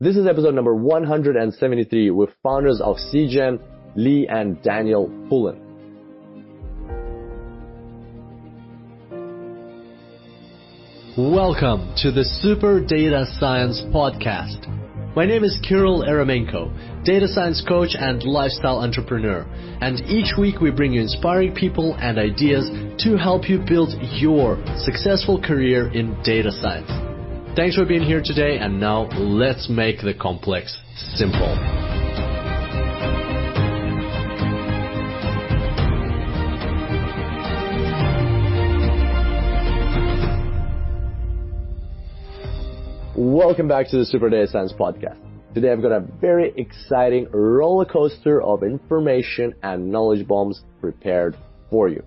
This is episode number 173 with founders of CiGen, Lee and Daniel Pullen. Welcome to the Super Data Science Podcast. My name is Kirill Eremenko, data science coach and lifestyle entrepreneur. And each week we bring you inspiring people and ideas to help you build your successful career in data science. Thanks for being here today, and now let's make the complex simple. Welcome back to the Super Data Science Podcast. Today I've got a very exciting roller coaster of information and knowledge bombs prepared for you.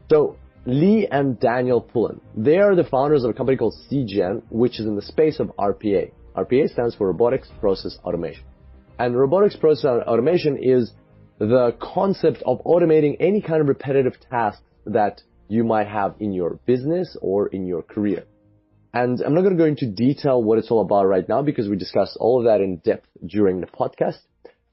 So, Lee and Daniel Pullen, they are the founders of a company called CiGen, which is in the space of RPA. RPA stands for Robotic Process Automation. And Robotic Process Automation is the concept of automating any kind of repetitive tasks that you might have in your business or in your career. And I'm not going to go into detail what it's all about right now because we discussed all of that in depth during the podcast.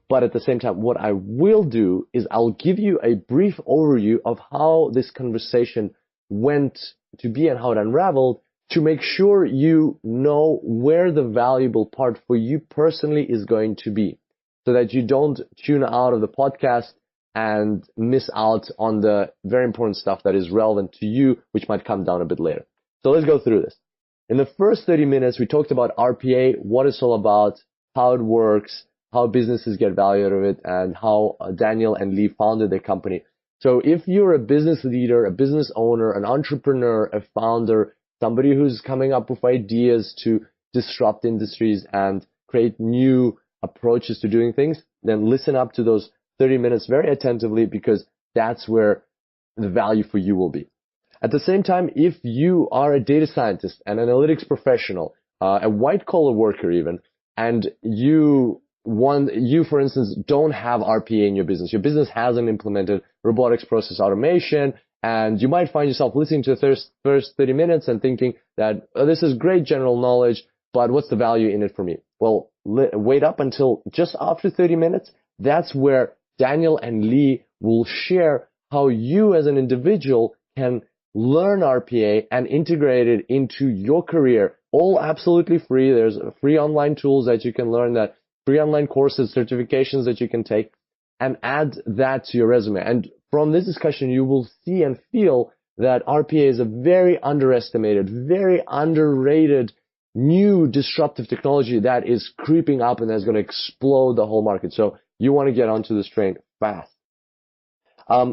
But at the same time, what I will do is I'll give you a brief overview of how this conversation went to be and how it unraveled to make sure you know where the valuable part for you personally is going to be so that you don't tune out of the podcast and miss out on the very important stuff that is relevant to you, which might come down a bit later. So let's go through this. In the first 30 minutes, we talked about RPA, what it's all about, how it works, how businesses get value out of it, and how Daniel and Lee founded their company. So if you're a business leader, a business owner, an entrepreneur, a founder, somebody who's coming up with ideas to disrupt industries and create new approaches to doing things, then listen up to those 30 minutes very attentively because that's where the value for you will be. At the same time, if you are a data scientist, an analytics professional, a white-collar worker even, and you, for instance, don't have RPA in your business hasn't implemented robotics process automation, and you might find yourself listening to the first 30 minutes and thinking that, oh, this is great general knowledge, but what's the value in it for me? Well, wait up until just after 30 minutes. That's where Daniel and Lee will share how you as an individual can learn RPA and integrate it into your career, all absolutely free. There's free online tools that you can learn, that free online courses, certifications that you can take, and add that to your resume. And from this discussion, you will see and feel that RPA is a very underestimated, very underrated, new disruptive technology that is creeping up and that's going to explode the whole market. So you want to get onto this train fast.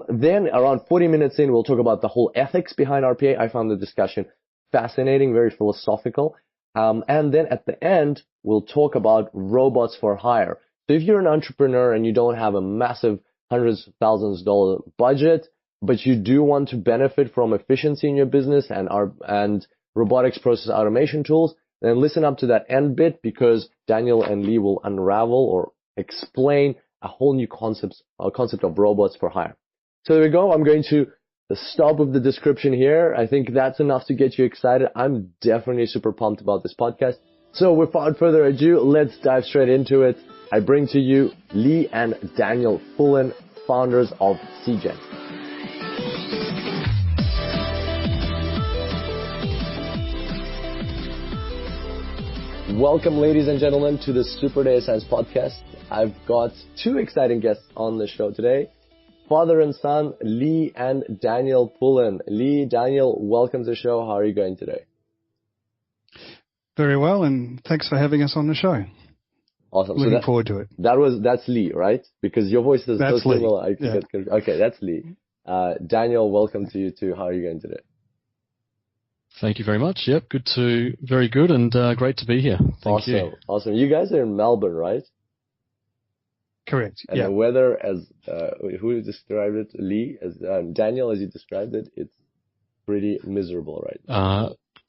Then around 40 minutes in, we'll talk about the whole ethics behind RPA. I found the discussion fascinating, very philosophical. And then at the end, we'll talk about robots for hire. So if you're an entrepreneur and you don't have a massive hundreds of thousands of dollars budget, but you do want to benefit from efficiency in your business and robotics process automation tools, then listen up to that end bit because Daniel and Lee will unravel or explain a whole new concept of robots for hire. So there we go. I'm going to stop with the description here. I think that's enough to get you excited. I'm definitely super pumped about this podcast. So without further ado, let's dive straight into it. I bring to you Lee and Daniel Pullen, founders of CiGen. Welcome, ladies and gentlemen, to the Super Data Science Podcast. I've got two exciting guests on the show today. Father and son, Lee and Daniel Pullen. Lee, Daniel, welcome to the show. How are you going today? Very well, and thanks for having us on the show. Awesome. Looking forward to it. That's Lee, right? Because your voice is so similar. Yeah. Okay, that's Lee. Daniel, welcome to you too. How are you going today? Thank you very much. Yep, very good, and great to be here. Thank you. Awesome. You guys are in Melbourne, right? Correct. And the weather, as who described it, Lee, as Daniel, as you described it, it's pretty miserable, right?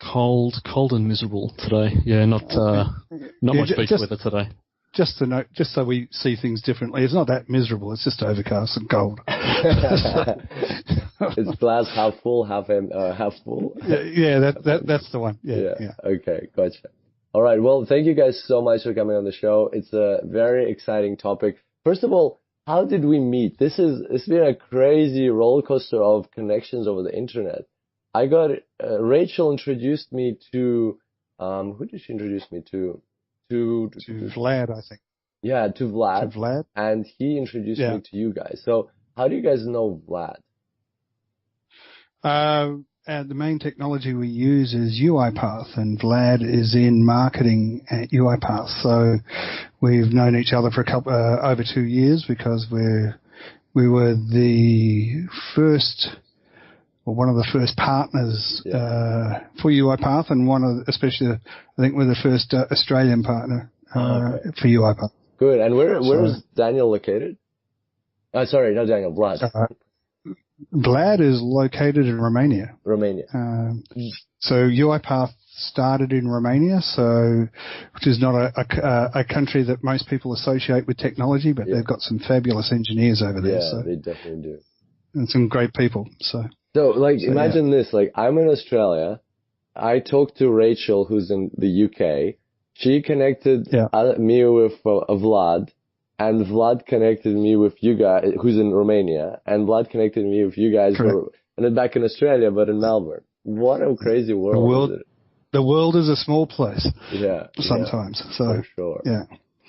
Cold and miserable today. Yeah, not much beach weather today. Just to note, just so we see things differently, it's not that miserable. It's just overcast and cold. It's glass half full, half full. Yeah, that's the one. Yeah. Okay, gotcha. All right. Well, thank you guys so much for coming on the show. It's a very exciting topic. First of all, how did we meet? It's been a crazy roller coaster of connections over the internet. I got Rachel introduced me to who did she introduce me to? To Vlad, I think. Yeah, to Vlad. To Vlad. And he introduced me to you guys. So how do you guys know Vlad? And the main technology we use is UiPath, and Vlad is in marketing at UiPath. So we've known each other for over 2 years because we were the first, or one of the first partners for UiPath, and especially I think we're the first Australian partner for UiPath. Good. And where is Daniel located? Sorry, not Daniel, Vlad. Vlad is located in Romania. Romania. So UiPath started in Romania, which is not a country that most people associate with technology, but they've got some fabulous engineers over there. Yeah, they definitely do. And some great people. So imagine this, I'm in Australia. I talked to Rachel, who's in the UK. She connected me with Vlad. And Vlad connected me with you guys, who's in Romania, and Vlad connected me with you guys, and then back in Australia, but in Melbourne. What a crazy world is it? The world is a small place. Yeah. Sometimes. So, for sure. Yeah.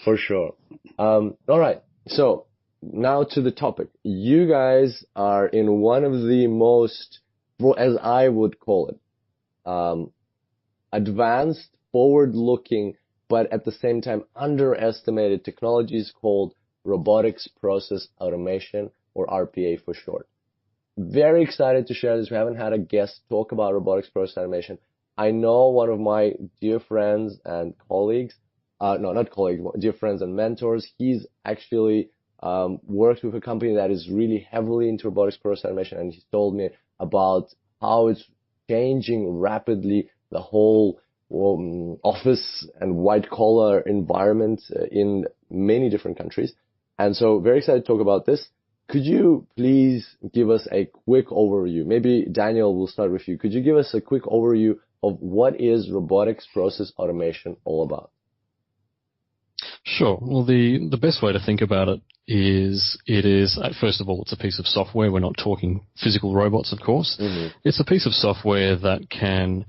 For sure. All right. So now to the topic. You guys are in one of the most, as I would call it, advanced, forward-looking, but at the same time underestimated technologies called Robotics Process Automation, or RPA for short. Very excited to share this. We haven't had a guest talk about Robotics Process Automation. I know one of my dear friends and colleagues, dear friends and mentors, he's actually worked with a company that is really heavily into Robotics Process Automation, and he's told me about how it's changing rapidly the whole office and white-collar environment in many different countries. And so very excited to talk about this. Could you please give us a quick overview? Maybe Daniel, we'll start with you. Could you give us a quick overview of what is Robotics Process Automation all about? Sure. Well, the best way to think about it is first of all, it's a piece of software. We're not talking physical robots, of course. Mm-hmm. It's a piece of software that can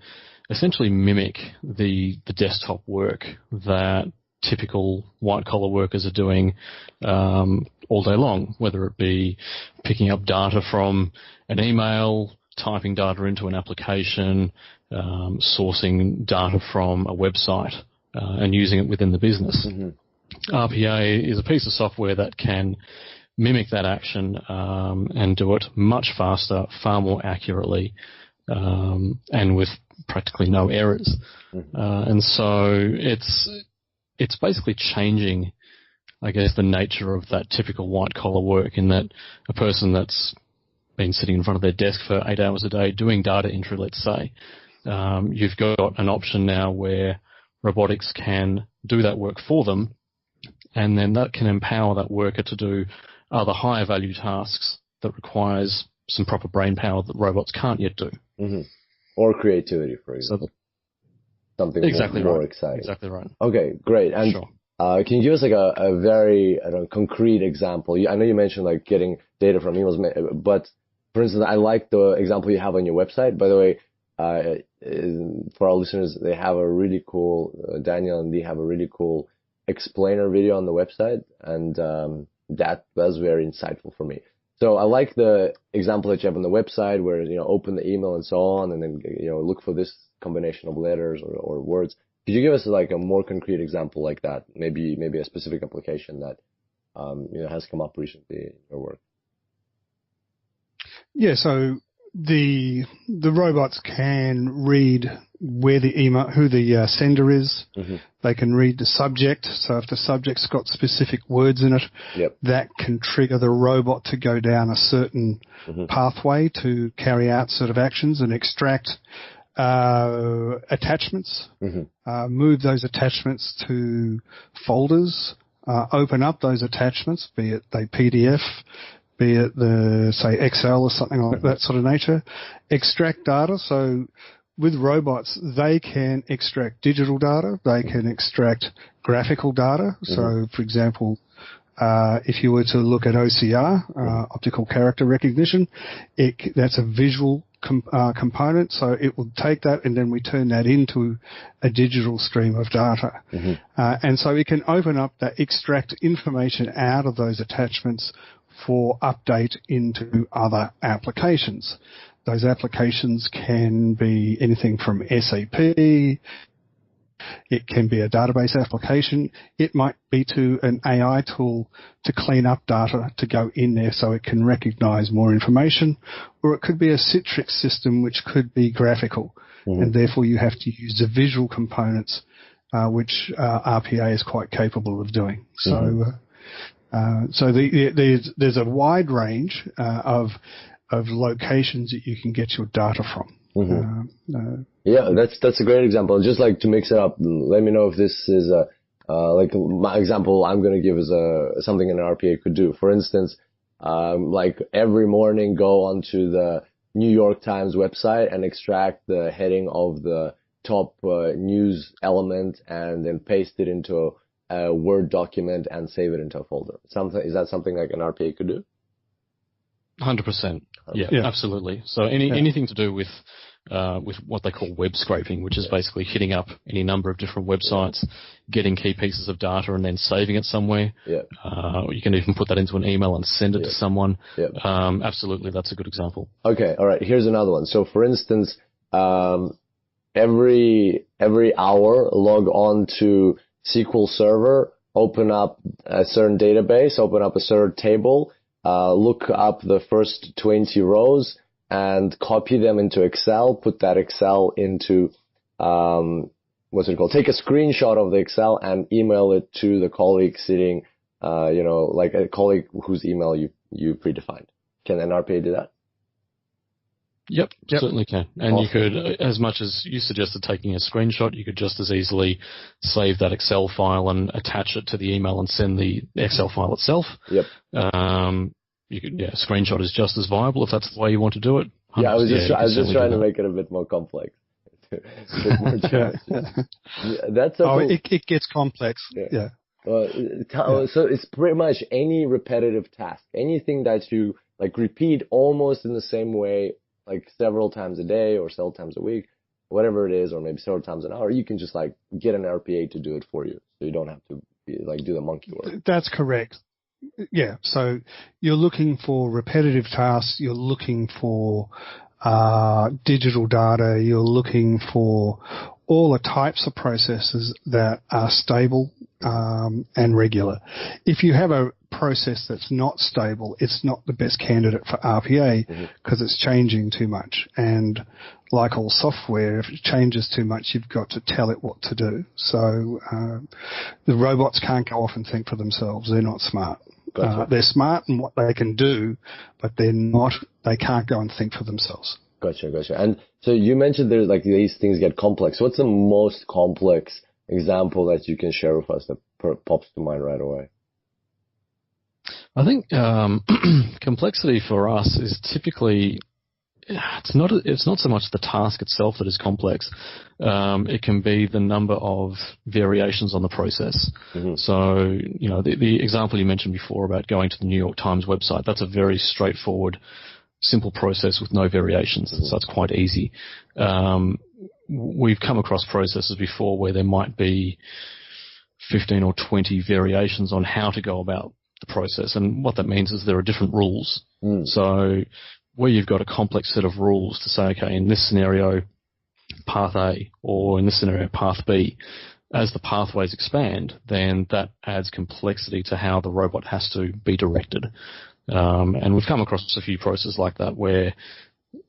essentially mimic the desktop work that typical white-collar workers are doing all day long, whether it be picking up data from an email, typing data into an application, sourcing data from a website, and using it within the business. Mm-hmm. RPA is a piece of software that can mimic that action and do it much faster, far more accurately, and with practically no errors. Mm-hmm. And so it's basically changing, I guess, the nature of that typical white-collar work, in that a person that's been sitting in front of their desk for 8 hours a day doing data entry, let's say, you've got an option now where robotics can do that work for them, and then that can empower that worker to do other higher value tasks that requires some proper brain power that robots can't yet do. Mm-hmm. Or creativity, for example. Something more exciting. Exactly right. Okay, great. And sure. Can you give us a very concrete example? I know you mentioned getting data from emails, but for instance, I like the example you have on your website. By the way, for our listeners, they have a really cool, Daniel and Lee have a really cool explainer video on the website, and that was very insightful for me. So I like the example that you have on the website where, open the email and so on, and then, look for this combination of letters or words. Could you give us a more concrete example like that? Maybe a specific application that, has come up recently in your work. Yeah. So the robots can read where the email, who the sender is. Mm-hmm. They can read the subject. So if the subject's got specific words in it, yep, that can trigger the robot to go down a certain mm-hmm. pathway to carry out sort of actions and extract attachments, mm-hmm. Move those attachments to folders, open up those attachments, be it they PDF, be it say Excel or something like that sort of nature, extract data. So with robots, they can extract digital data, they can extract graphical data. So, for example, if you were to look at OCR, optical character recognition, that's a visual component. So it will take that, and then we turn that into a digital stream of data. And so it can open up that, extract information out of those attachments for update into other applications. Those applications can be anything from SAP, it can be a database application, it might be to an AI tool to clean up data to go in there so it can recognize more information, or it could be a Citrix system which could be graphical, and therefore you have to use the visual components, which RPA is quite capable of doing. So there's a wide range of locations that you can get your data from. Yeah, that's a great example. Just like to mix it up, let me know if this is like my example I'm going to give is something an RPA could do. For instance, like every morning go onto the New York Times website and extract the heading of the top news element and then paste it into a Word document and save it into a folder. Is that something like an RPA could do? 100%. Yeah, absolutely. So anything to do with what they call web scraping, which is basically hitting up any number of different websites, getting key pieces of data and then saving it somewhere. You can even put that into an email and send it to someone. Absolutely, that's a good example. Okay, all right. Here's another one. So, for instance, every hour, log on to SQL Server, open up a certain database, open up a certain table, look up the first 20 rows and copy them into Excel, put that Excel into, take a screenshot of the Excel and email it to the colleague sitting, like a colleague whose email you predefined. Can an RPA do that? Yep, certainly can. And awesome. You could, as much as you suggested taking a screenshot, you could just as easily save that Excel file and attach it to the email and send the Excel file itself. You could, screenshot is just as viable if that's the way you want to do it. Yeah, I was just trying to make it a bit more complex. It gets complex. So it's pretty much any repetitive task, anything that you like repeat almost in the same way, like several times a day or several times a week, whatever it is, or maybe several times an hour, you can just like get an RPA to do it for you, so you don't have to do the monkey work. That's correct. Yeah, so you're looking for repetitive tasks, you're looking for digital data, you're looking for all the types of processes that are stable and regular. If you have a process that's not stable, it's not the best candidate for RPA because it's changing too much. And like all software, if it changes too much, you've got to tell it what to do. So the robots can't go off and think for themselves. They're not smart. Gotcha. They're smart in what they can do, but they can't go and think for themselves. Gotcha. And so you mentioned there's like these things get complex. What's the most complex example that you can share with us that pops to mind right away? I think complexity for us is typically it's not so much the task itself that is complex. It can be the number of variations on the process. So, the example you mentioned before about going to the New York Times website, that's a very straightforward, simple process with no variations. So it's quite easy. We've come across processes before where there might be 15 or 20 variations on how to go about the process. And what that means is there are different rules. So where you've got a complex set of rules to say, okay, in this scenario, path A, or in this scenario, path B, as the pathways expand, then that adds complexity to how the robot has to be directed. And we've come across a few processes like that where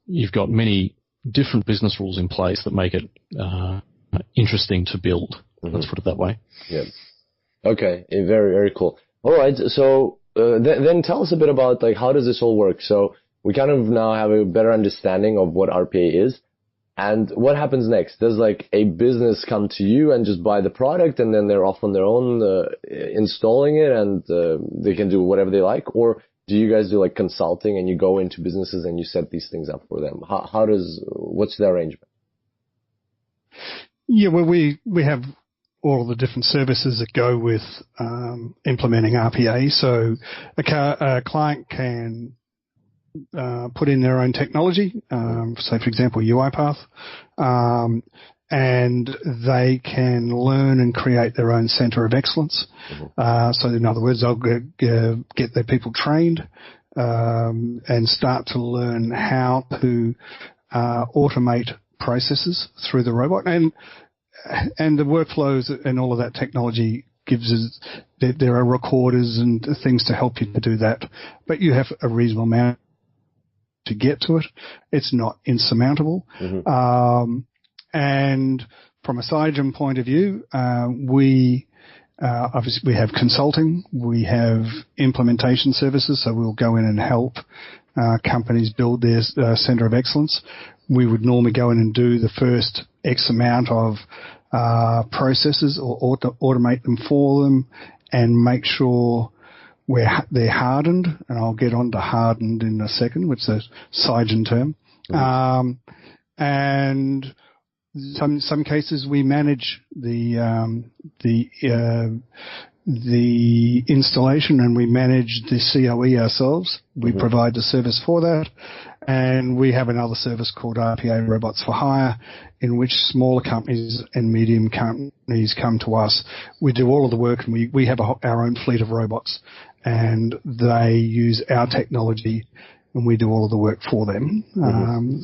you've got many different business rules in place that make it interesting to build. Let's put it that way. Yeah. Okay. Very, very cool. All right. So then tell us a bit about like how does this all work? So we kind of now have a better understanding of what RPA is. And what happens next? Does like a business come to you and just buy the product and then they're off on their own installing it and they can do whatever they like? Or do you guys do like consulting and you go into businesses and you set these things up for them? What's the arrangement? Yeah, well, we have all of the different services that go with implementing RPA. So a client can put in their own technology, say, for example, UiPath, and they can learn and create their own center of excellence. So in other words, they'll get their people trained and start to learn how to automate processes through the robot. And the workflows and all of that technology gives us, there are recorders and things to help you to do that. But you have a reasonable amount to get to it. It's not insurmountable. And from a CiGen point of view, we obviously we have consulting, we have implementation services, so we'll go in and help companies build their center of excellence. We would normally go in and do the first X amount of processes or automate them for them and make sure they're hardened, and I'll get on to hardened in a second, which is a CiGen term. And some cases we manage the installation and we manage the COE ourselves. We provide the service for that. And we have another service called RPA, Robots for Hire, in which smaller companies and medium companies come to us. We do all of the work, and we have our own fleet of robots, and they use our technology, and we do all of the work for them.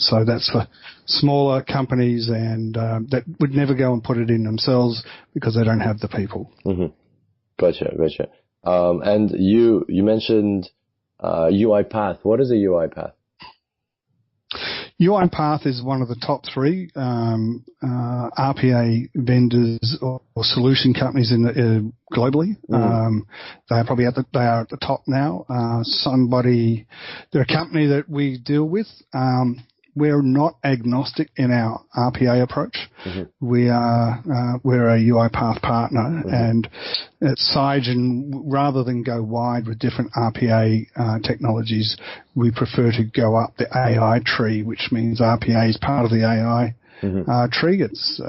So that's for smaller companies, and that would never go and put it in themselves because they don't have the people. Gotcha. And you mentioned UiPath. What is a UiPath? UiPath is one of the top three RPA vendors or solution companies globally. They are probably at the top now. They're a company that we deal with. We're not agnostic in our RPA approach. We're a UiPath partner, and at CiGen, rather than go wide with different RPA technologies, we prefer to go up the AI tree, which means RPA is part of the AI tree. It's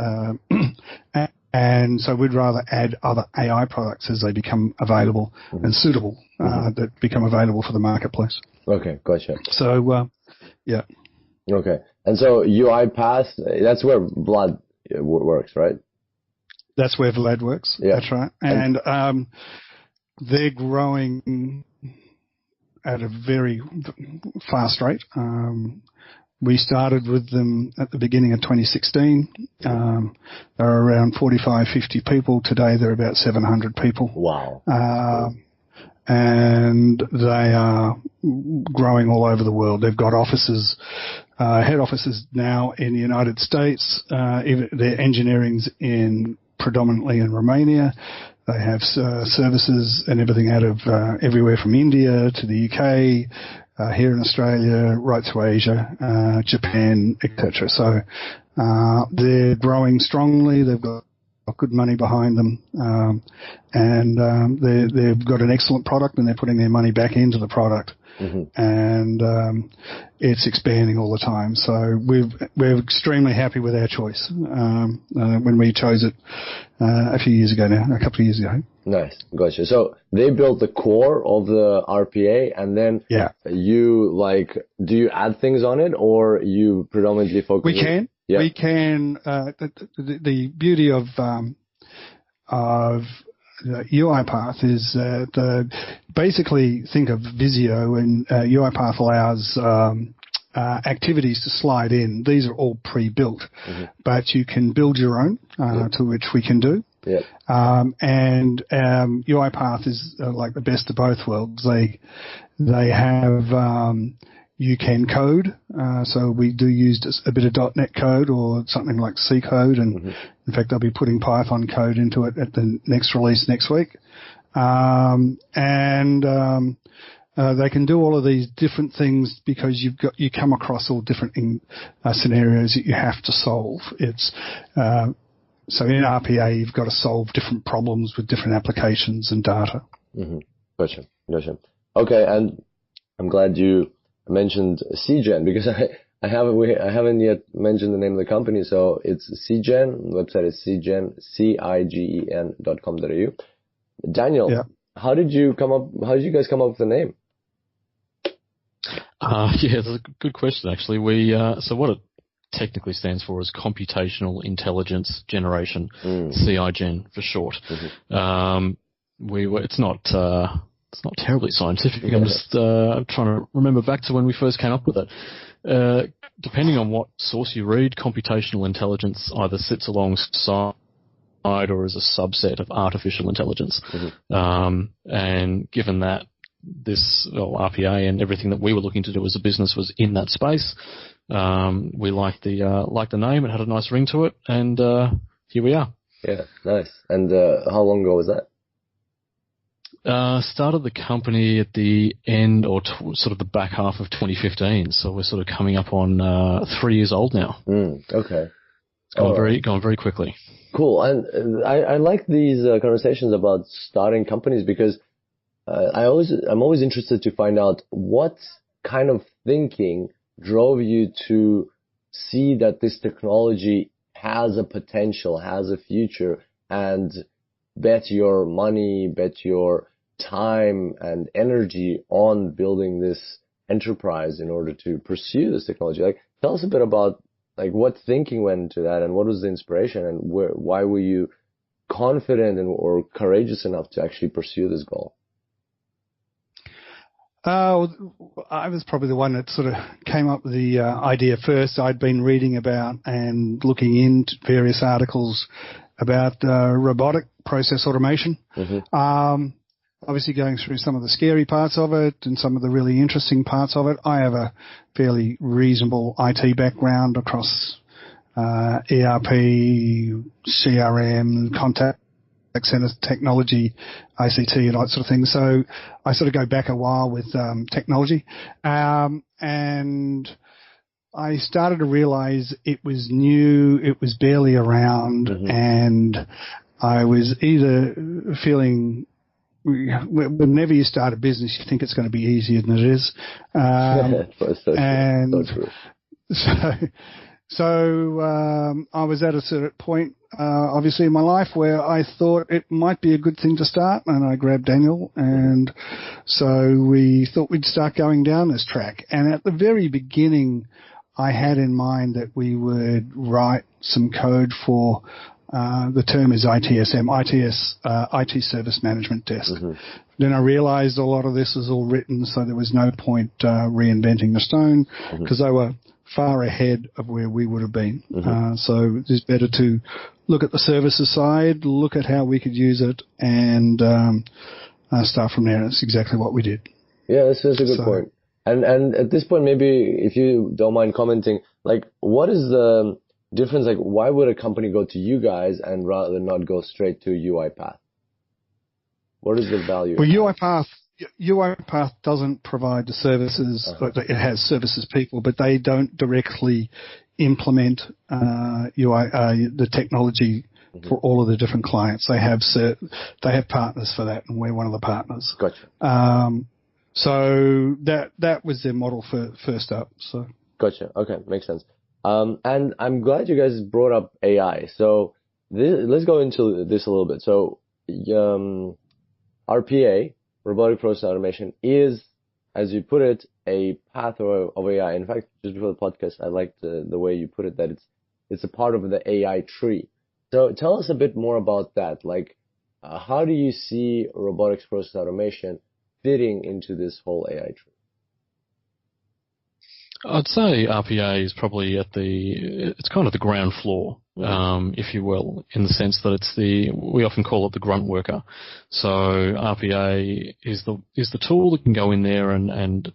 and so we'd rather add other AI products as they become available and suitable that become available for the marketplace. Okay, gotcha. So, yeah. Okay. And so UiPath, that's where Vlad works, right? That's where Vlad works. Yeah. That's right. And they're growing at a very fast rate. We started with them at the beginning of 2016. They were around 45, 50 people. Today they're about 700 people. Wow. And they are growing all over the world. They've got offices, head offices now in the United States. Their engineering's predominantly in Romania. They have services and everything out of everywhere from India to the UK, here in Australia, right to Asia, Japan, etc. So they're growing strongly. They've got good money behind them, and they've got an excellent product, and they're putting their money back into the product, and it's expanding all the time. So we're extremely happy with our choice when we chose it a couple of years ago. Nice, gotcha. So they built the core of the RPA, and then you do you add things on it, or you predominantly focus? We can. Yeah. We can. The beauty of UiPath is basically think of Visio, and UiPath allows activities to slide in. These are all pre-built, but you can build your own, to which we can do. Yeah. And UiPath is like the best of both worlds. They have you can code, so we do use a bit of .NET code or something like C code, and in fact I'll be putting Python code into it at the next release next week. They can do all of these different things because you come across all different scenarios that you have to solve. It's so in RPA you've got to solve different problems with different applications and data. Gotcha. Okay, and I'm glad you mentioned CiGen, because I haven't yet mentioned the name of the company, so it's CiGen. Website is CiGen, CiGen.com.au. Daniel, Yeah. How did you guys come up with the name? Yeah, that's a good question, actually. So what it technically stands for is Computational Intelligence Generation, CiGen for short. It's not terribly scientific. I'm just trying to remember back to when we first came up with it. Depending on what source you read, computational intelligence either sits alongside or is a subset of artificial intelligence. And given that RPA and everything that we were looking to do as a business was in that space, we liked the name. It had a nice ring to it, and here we are. Yeah, nice. And how long ago was that? Started the company at the end or sort of the back half of 2015, so we're sort of coming up on 3 years old now. Okay. It's gone very quickly. Cool. And I like these conversations about starting companies because I'm always interested to find out what kind of thinking drove you to see that this technology has a potential, has a future, and bet your money, bet your time and energy on building this enterprise in order to pursue this technology. Like, tell us a bit about what thinking went into that, and what was the inspiration, and why were you confident or courageous enough to actually pursue this goal? I was probably the one that sort of came up with the idea first. I'd been reading about and looking into various articles about robotic process automation. Obviously going through some of the scary parts of it and some of the really interesting parts of it. I have a fairly reasonable IT background across ERP, CRM, contact center technology, ICT, and that sort of thing. So I sort of go back a while with technology. And I started to realize it was new, it was barely around, and I was either feeling, whenever you start a business, you think it's going to be easier than it is. So I was at a certain point, obviously in my life, where I thought it might be a good thing to start, and I grabbed Daniel, and so we thought we'd start going down this track. And at the very beginning, I had in mind that we would write some code for the term is ITSM, IT Service Management Desk. Then I realized a lot of this was all written, so there was no point reinventing the stone, because they were far ahead of where we would have been. So it's better to look at the services side, look at how we could use it, and start from there. That's exactly what we did. Yeah, that's a good point. And at this point, maybe if you don't mind commenting, what is the difference? Why would a company go to you guys and rather than not go straight to UiPath? What is the value? Well, UiPath doesn't provide the services. It has services people, but they don't directly implement the technology for all of the different clients. They have partners for that, and we're one of the partners. Gotcha. So that was their model for first up. So gotcha. Okay, makes sense. And I'm glad you guys brought up AI. So let's go into this a little bit. So RPA, Robotic Process Automation, is, as you put it, a path of AI. In fact, just before the podcast, I liked the way you put it, that it's a part of the AI tree. So tell us a bit more about that. How do you see Robotic Process Automation fitting into this whole AI tree? I'd say RPA is probably it's kind of the ground floor, if you will, in the sense that we often call it the grunt worker. So RPA is the tool that can go in there and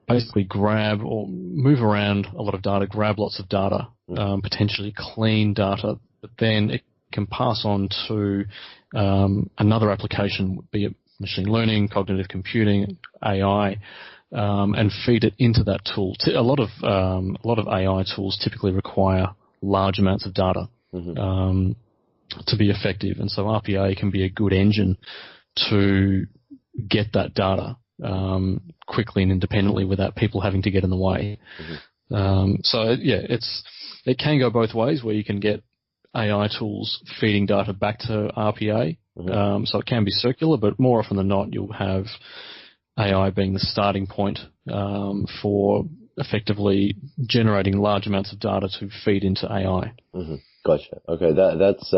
basically grab or move around a lot of data, grab lots of data, potentially clean data, but then it can pass on to another application, be it machine learning, cognitive computing, AI, and feed it into that tool. A lot of AI tools typically require large amounts of data to be effective, and so RPA can be a good engine to get that data quickly and independently without people having to get in the way. So yeah, it can go both ways, where you can get AI tools feeding data back to RPA. So it can be circular, but more often than not, you'll have AI being the starting point for effectively generating large amounts of data to feed into AI. Gotcha. Okay, that's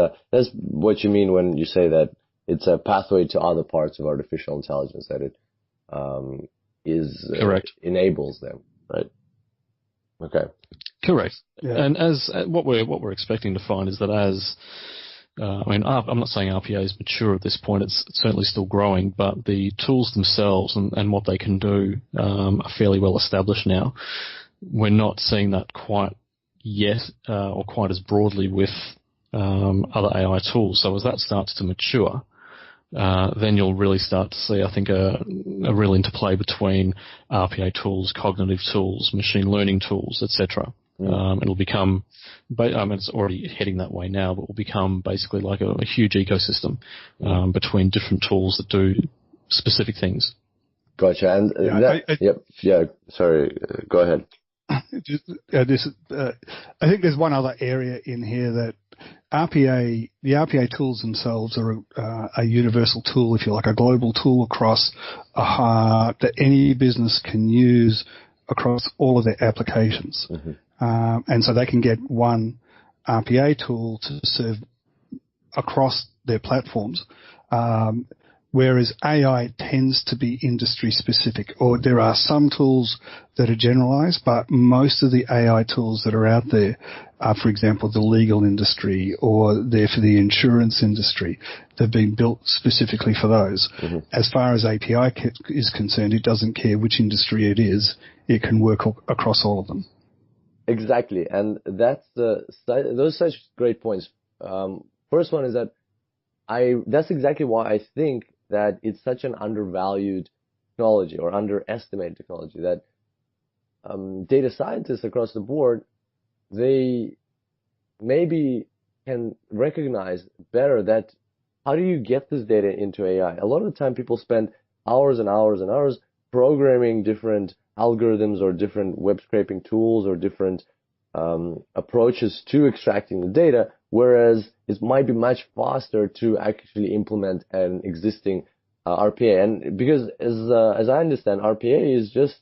what you mean when you say that it's a pathway to other parts of artificial intelligence, that it Correct. enables them, right? Okay. Correct. Yeah. And as what we're expecting to find is that as I'm not saying RPA is mature at this point. It's certainly still growing, but the tools themselves and what they can do are fairly well established now. We're not seeing that quite yet, or quite as broadly with other AI tools. So as that starts to mature, then you'll really start to see, I think, a real interplay between RPA tools, cognitive tools, machine learning tools, etc. It'll become, it's already heading that way now, but will become basically like a huge ecosystem between different tools that do specific things. Gotcha. And sorry, go ahead. I think there's one other area in here that the RPA tools themselves are a universal tool, if you like, a global tool across that any business can use across all of their applications. And so they can get one RPA tool to serve across their platforms. Whereas AI tends to be industry specific, or there are some tools that are generalized, but most of the AI tools that are out there are, for example, the legal industry, or they're for the insurance industry. They've been built specifically for those. As far as API is concerned, it doesn't care which industry it is. It can work across all of them. Exactly. And those are such great points. First one is that that's exactly why I think that it's such an undervalued technology, or underestimated technology, that data scientists across the board, they maybe can recognize better that how do you get this data into AI? A lot of the time people spend hours and hours and hours programming different algorithms or different web scraping tools or different approaches to extracting the data, whereas it might be much faster to actually implement an existing RPA. And because as I understand, RPA is just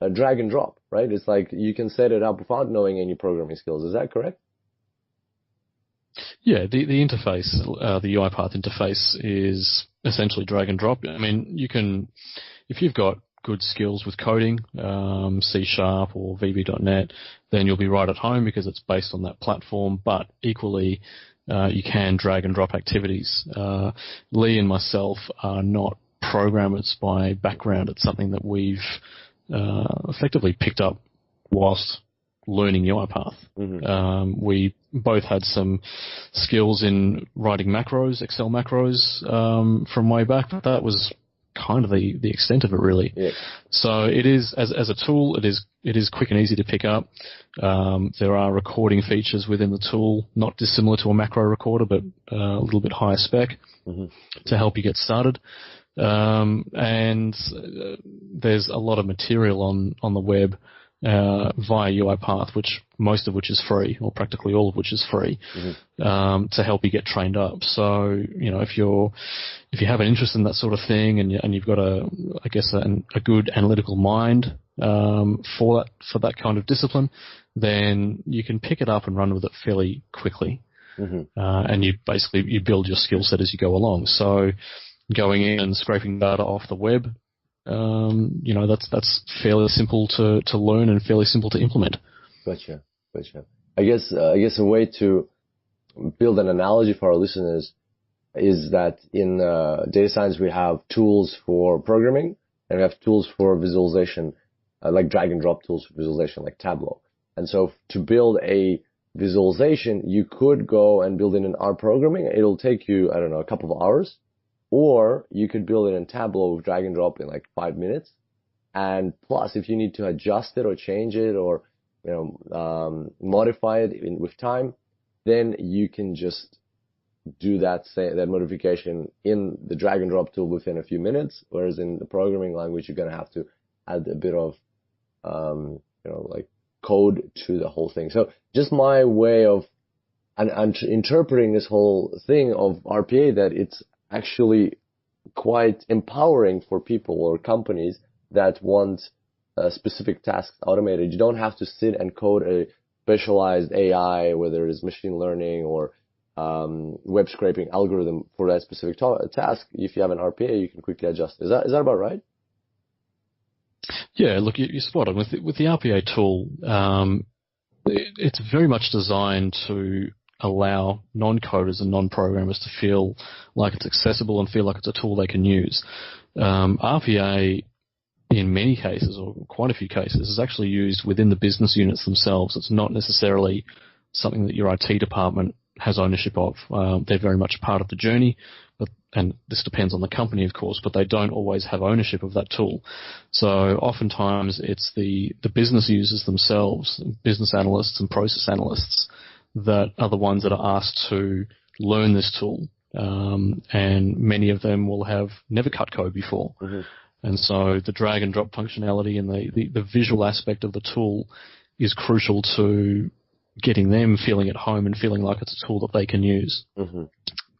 a drag and drop, right? It's like you can set it up without knowing any programming skills. Is that correct? Yeah, the interface, the UiPath interface is essentially drag and drop. I mean, you can, if you've got good skills with coding, C# or VB.NET, then you'll be right at home because it's based on that platform. But equally, you can drag and drop activities. Lee and myself are not programmers by background. It's something that we've effectively picked up whilst learning UiPath. We both had some skills in writing macros, Excel macros, from way back, but that was kind of the extent of it, really. Yeah. So it is, as a tool, it is quick and easy to pick up. There are recording features within the tool, not dissimilar to a macro recorder, but a little bit higher spec to help you get started. And there's a lot of material on the web via UiPath, most of which is free, or practically all of which is free, to help you get trained up. So, if you have an interest in that sort of thing, and you've got a good analytical mind for that kind of discipline, then you can pick it up and run with it fairly quickly. And you build your skill set as you go along. So going in and scraping data off the web, that's fairly simple to learn and fairly simple to implement. Gotcha. I guess a way to build an analogy for our listeners is that in data science we have tools for programming and we have tools for visualization, like drag and drop tools for visualization, like Tableau. And so to build a visualization, you could go and build it in R programming. It'll take you, a couple of hours. Or you could build it in Tableau with drag and drop in like 5 minutes. And plus, if you need to adjust it or change it or modify it with time, then you can just do that modification in the drag and drop tool within a few minutes. Whereas in the programming language, you're going to have to add a bit of code to the whole thing. So just my way of interpreting this whole thing of RPA, that it's actually quite empowering for people or companies that want specific tasks automated. You don't have to sit and code a specialized AI, whether it's machine learning or web scraping algorithm for that specific task. If you have an RPA, you can quickly adjust. Is that about right? Yeah, look, you're spot on. With the RPA tool, it's very much designed to allow non-coders and non-programmers to feel like it's accessible and feel like it's a tool they can use. RPA, in many cases, or quite a few cases, is actually used within the business units themselves. It's not necessarily something that your IT department has ownership of. They're very much part of the journey, and this depends on the company, of course, but they don't always have ownership of that tool. So oftentimes it's the business users themselves, business analysts and process analysts, that are the ones that are asked to learn this tool. And many of them will have never cut code before. Mm-hmm. And so the drag and drop functionality and the visual aspect of the tool is crucial to getting them feeling at home and feeling like it's a tool that they can use. Mm-hmm.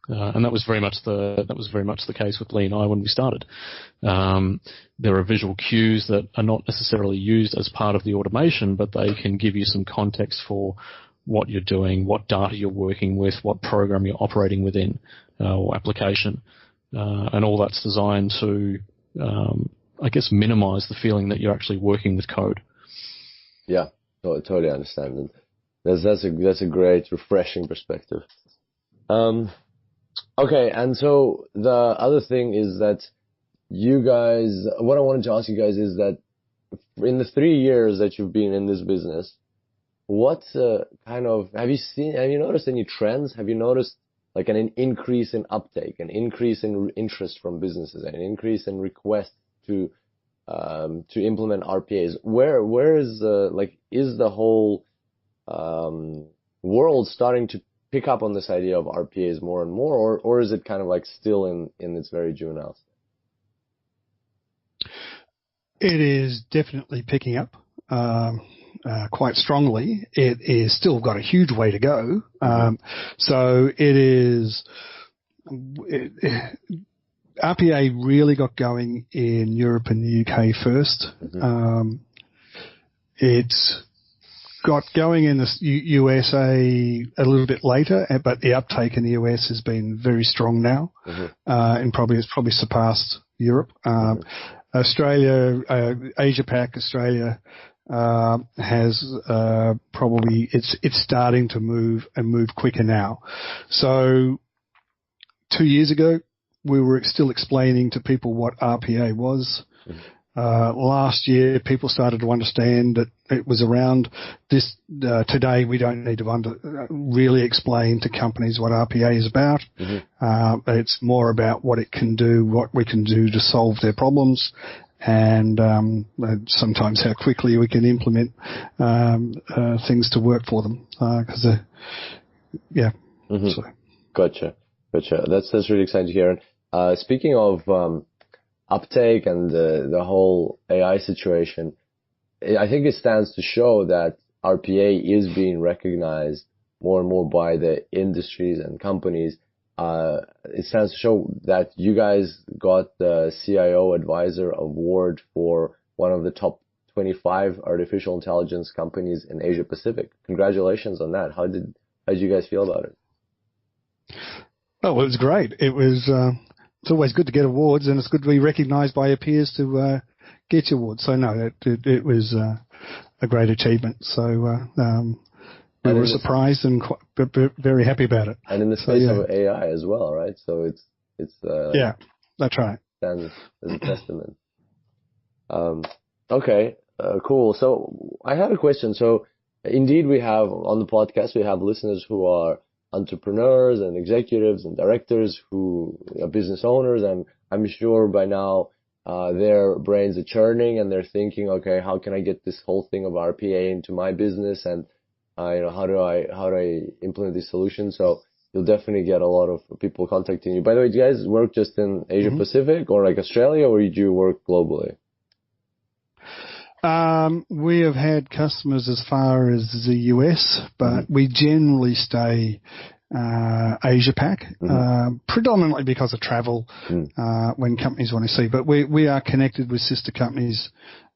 And that was very much the case with Lee and I when we started. There are visual cues that are not necessarily used as part of the automation, but they can give you some context for what you're doing, what data you're working with, what program you're operating within, or application. And all that's designed to, I guess, minimize the feeling that you're actually working with code. Yeah, I totally understand. That's a great, refreshing perspective. Okay, and so the other thing is that you guys, what I wanted to ask you guys is that in the 3 years that you've been in this business, what have you noticed any trends? Have you noticed like an increase in uptake, an increase in interest from businesses, an increase in requests to implement RPAs? Where is is the whole world starting to pick up on this idea of RPAs more and more, or is it kind of like still in its very juvenile state? It is definitely picking up quite strongly. It is still got a huge way to go. So it is. RPA really got going in Europe and the UK first. Mm-hmm. It's got going in the USA a little bit later, but the uptake in the US has been very strong now, mm-hmm. And it's probably surpassed Europe. Mm-hmm. Australia, Asia Pac, Australia has probably it's starting to move quicker now. So 2 years ago, we were still explaining to people what RPA was. Mm-hmm. Last year, people started to understand that it was around this. Today, we don't need to really explain to companies what RPA is about. Mm-hmm. It's more about what it can do, what we can do to solve their problems, and sometimes how quickly we can implement things to work for them. Mm-hmm. So. Gotcha. That's really exciting to hear. Speaking of uptake and the whole AI situation, I think it stands to show that RPA is being recognized more and more by the industries and companies. It stands to show that you guys got the CIO Advisor Award for one of the top 25 artificial intelligence companies in Asia Pacific. Congratulations on that. How did you guys feel about it? Oh, it was great. It was. It's always good to get awards, and it's good to be recognised by your peers to get your awards. So no, it was a great achievement. So we were surprised and very happy about it. And in the space of AI as well, right? So it's yeah, that's right. Stands as a testament. Okay, cool. So I have a question. So indeed, we have on the podcast listeners who are entrepreneurs and executives and directors who are business owners, and I'm sure by now their brains are churning and they're thinking, okay, how can I get this whole thing of RPA into my business, and how do I implement this solution? So you'll definitely get a lot of people contacting you. By the way, do you guys work just in Asia mm-hmm. Pacific or like Australia, or do you work globally? We have had customers as far as the US, but we generally stay Asia Pac, predominantly because of travel when companies want to see. But we are connected with sister companies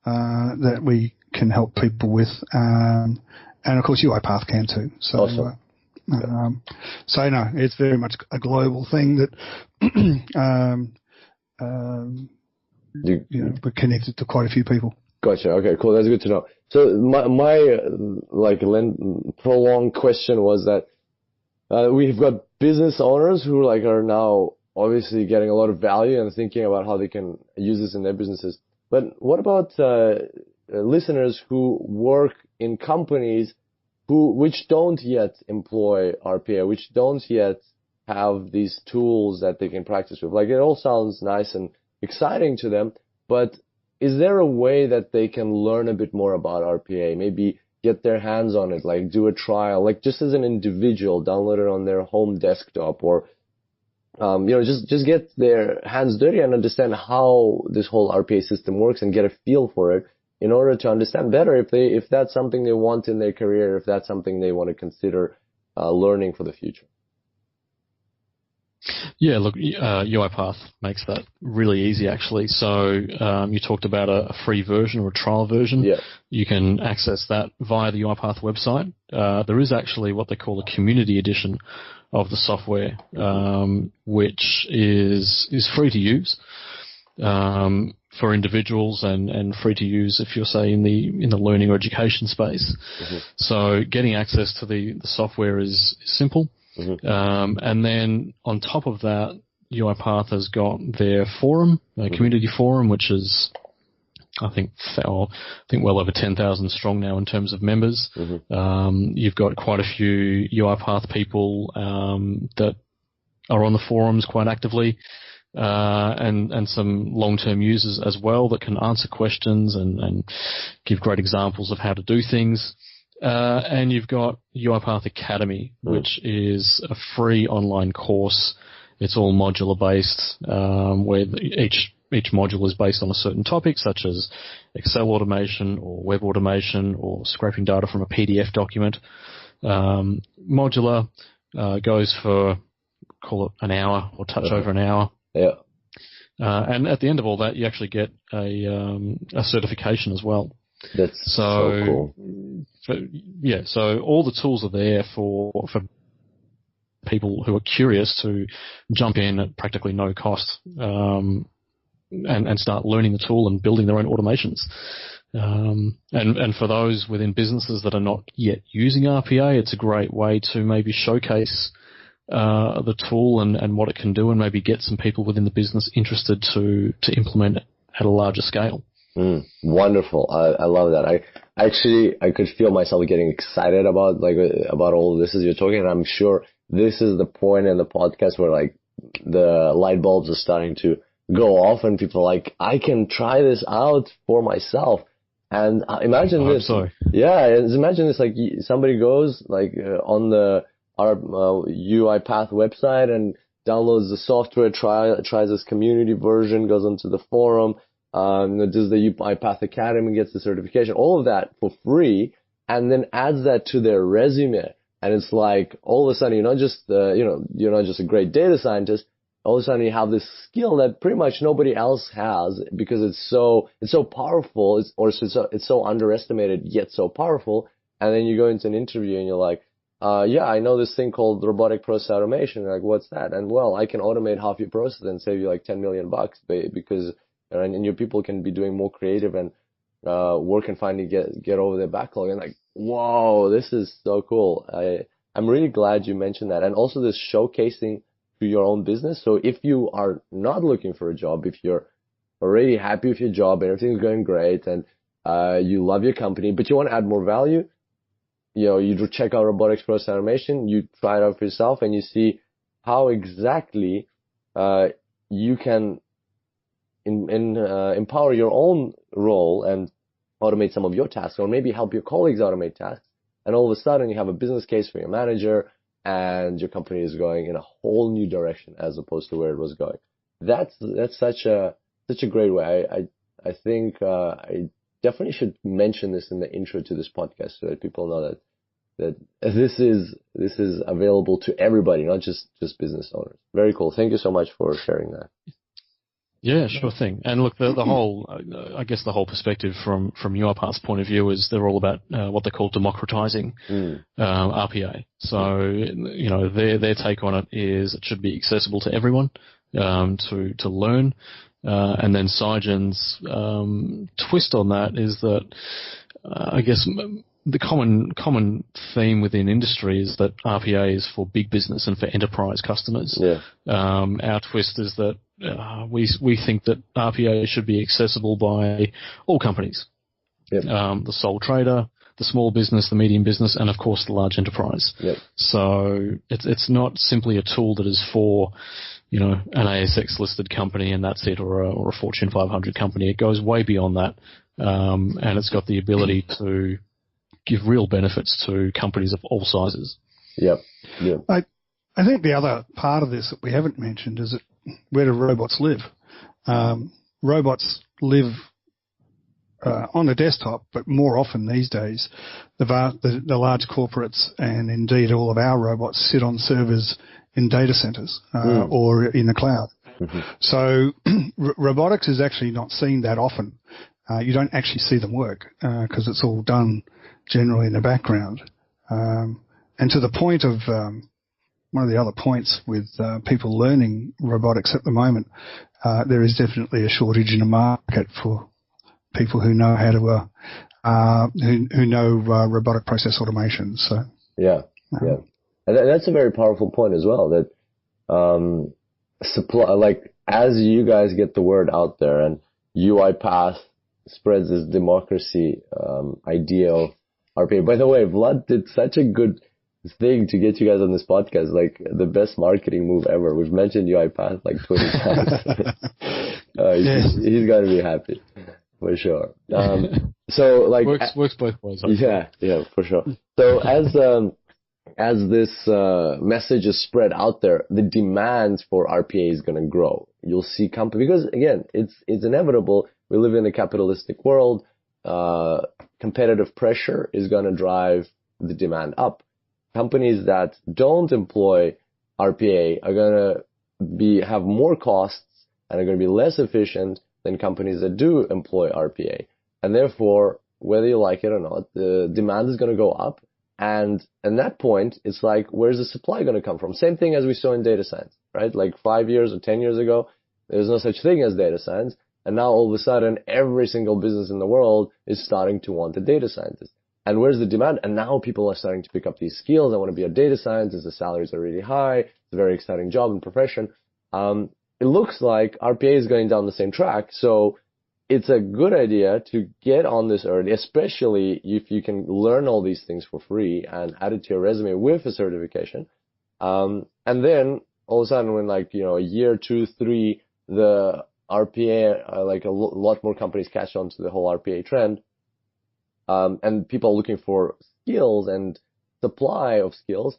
that we can help people with, and of course UiPath can too. So, awesome. So no, it's very much a global thing that we're connected to quite a few people. Gotcha. Okay, cool. That's good to know. So my prolonged question was that we've got business owners who are now obviously getting a lot of value and thinking about how they can use this in their businesses. But what about listeners who work in companies which don't yet employ RPA, which don't yet have these tools that they can practice with? It all sounds nice and exciting to them, but is there a way that they can learn a bit more about RPA? Maybe get their hands on it, do a trial, just as an individual, download it on their home desktop, or just get their hands dirty and understand how this whole RPA system works and get a feel for it in order to understand better if that's something they want in their career, if that's something they want to consider learning for the future. Yeah, look, UiPath makes that really easy, actually. So you talked about a free version or a trial version. Yeah. You can access that via the UiPath website. There is actually what they call a community edition of the software, which is free to use for individuals and free to use if you're, say, in the learning or education space. So getting access to the software is simple. And then on top of that, UiPath has got their forum, community forum, which is, I think well over 10,000 strong now in terms of members. You've got quite a few UiPath people that are on the forums quite actively, and some long-term users as well that can answer questions and give great examples of how to do things. And you've got UiPath Academy, which is a free online course. It's all modular based, where each module is based on a certain topic, such as Excel automation or web automation or scraping data from a PDF document. Modular goes for, call it an hour or touch over an hour. Yeah. And at the end of all that, you actually get a certification as well. That's so cool. So all the tools are there for people who are curious to jump in at practically no cost, and start learning the tool and building their own automations. And for those within businesses that are not yet using RPA, it's a great way to maybe showcase the tool and what it can do, and maybe get some people within the business interested to implement it at a larger scale. Wonderful. I love that. I could feel myself getting excited about all of this as you're talking, and I'm sure this is the point in the podcast where the light bulbs are starting to go off and people are like, I can try this out for myself. And imagine this. Sorry. Yeah, imagine this, somebody goes on our UiPath website and downloads the software, tries this community version, goes onto the forum, does the UiPath Academy, gets the certification, all of that for free, and then adds that to their resume. And it's all of a sudden you're not just a great data scientist. All of a sudden you have this skill that pretty much nobody else has, because it's so powerful, it's so underestimated yet so powerful. And then you go into an interview and you're like, yeah, I know this thing called Robotic Process Automation. What's that? And well, I can automate half your process and save you $10 million because and your people can be doing more creative and work and finally get over their backlog. And whoa, this is so cool. I'm really glad you mentioned that. And also this showcasing to your own business. So if you are not looking for a job, if you're already happy with your job and everything's going great and you love your company, but you want to add more value, you check out Robotic Process Automation, you try it out for yourself, and you see how exactly you can empower your own role and automate some of your tasks, or maybe help your colleagues automate tasks. And all of a sudden, you have a business case for your manager, and your company is going in a whole new direction as opposed to where it was going. That's such a great way. I think definitely should mention this in the intro to this podcast so that people know that this is available to everybody, not just business owners. Very cool. Thank you so much for sharing that. Yeah, sure thing. And look, the whole, I guess the whole perspective from UiPath's point of view is they're all about what they call democratizing RPA. So, you know, their take on it is it should be accessible to everyone to learn. And then CiGen's twist on that is that I guess the common theme within industry is that RPA is for big business and for enterprise customers. Yeah. Our twist is that we think that RPA should be accessible by all companies. Yep. The sole trader, the small business, the medium business, and of course the large enterprise. Yep. So it's not simply a tool that is for, you know, an ASX listed company and that's it, or a Fortune 500 company. It goes way beyond that, and it's got the ability to give real benefits to companies of all sizes. Yep. Yep. I think the other part of this that we haven't mentioned is that where do robots live? Robots live on a desktop, but more often these days, the large corporates and indeed all of our robots sit on servers in data centers or in the cloud. Mm-hmm. So robotics is actually not seen that often. You don't actually see them work because it's all done generally in the background. And to the point of one of the other points with people learning robotics at the moment, there is definitely a shortage in the market for people who know how to who know robotic process automation. So yeah, and that's a very powerful point as well. That supply, like as you guys get the word out there and UiPath spreads this democracy idea of RPA. By the way, Vlad did such a good thing to get you guys on this podcast, like the best marketing move ever. We've mentioned UiPath like 20 times. He's got to be happy for sure. So like works both ways. Yeah, for sure. So as this message is spread out there, the demand for RPA is going to grow. You'll see companies, because again, it's inevitable. We live in a capitalistic world. Competitive pressure is going to drive the demand up. Companies that don't employ RPA are going to have more costs and are going to be less efficient than companies that do employ RPA. And therefore, whether you like it or not, the demand is going to go up. And at that point, it's like, where's the supply going to come from? Same thing as we saw in data science, right? Like 5 years or 10 years ago, there was no such thing as data science. And now all of a sudden, every single business in the world is starting to want a data scientist. And where's the demand? And now people are starting to pick up these skills. I want to be a data scientist. The salaries are really high. It's a very exciting job and profession. It looks like RPA is going down the same track. So it's a good idea to get on this early, especially if you can learn all these things for free and add it to your resume with a certification. And then all of a sudden, when like, a year, 2, 3, the RPA, like a lot more companies catch on to the whole RPA trend. And people are looking for skills and supply of skills.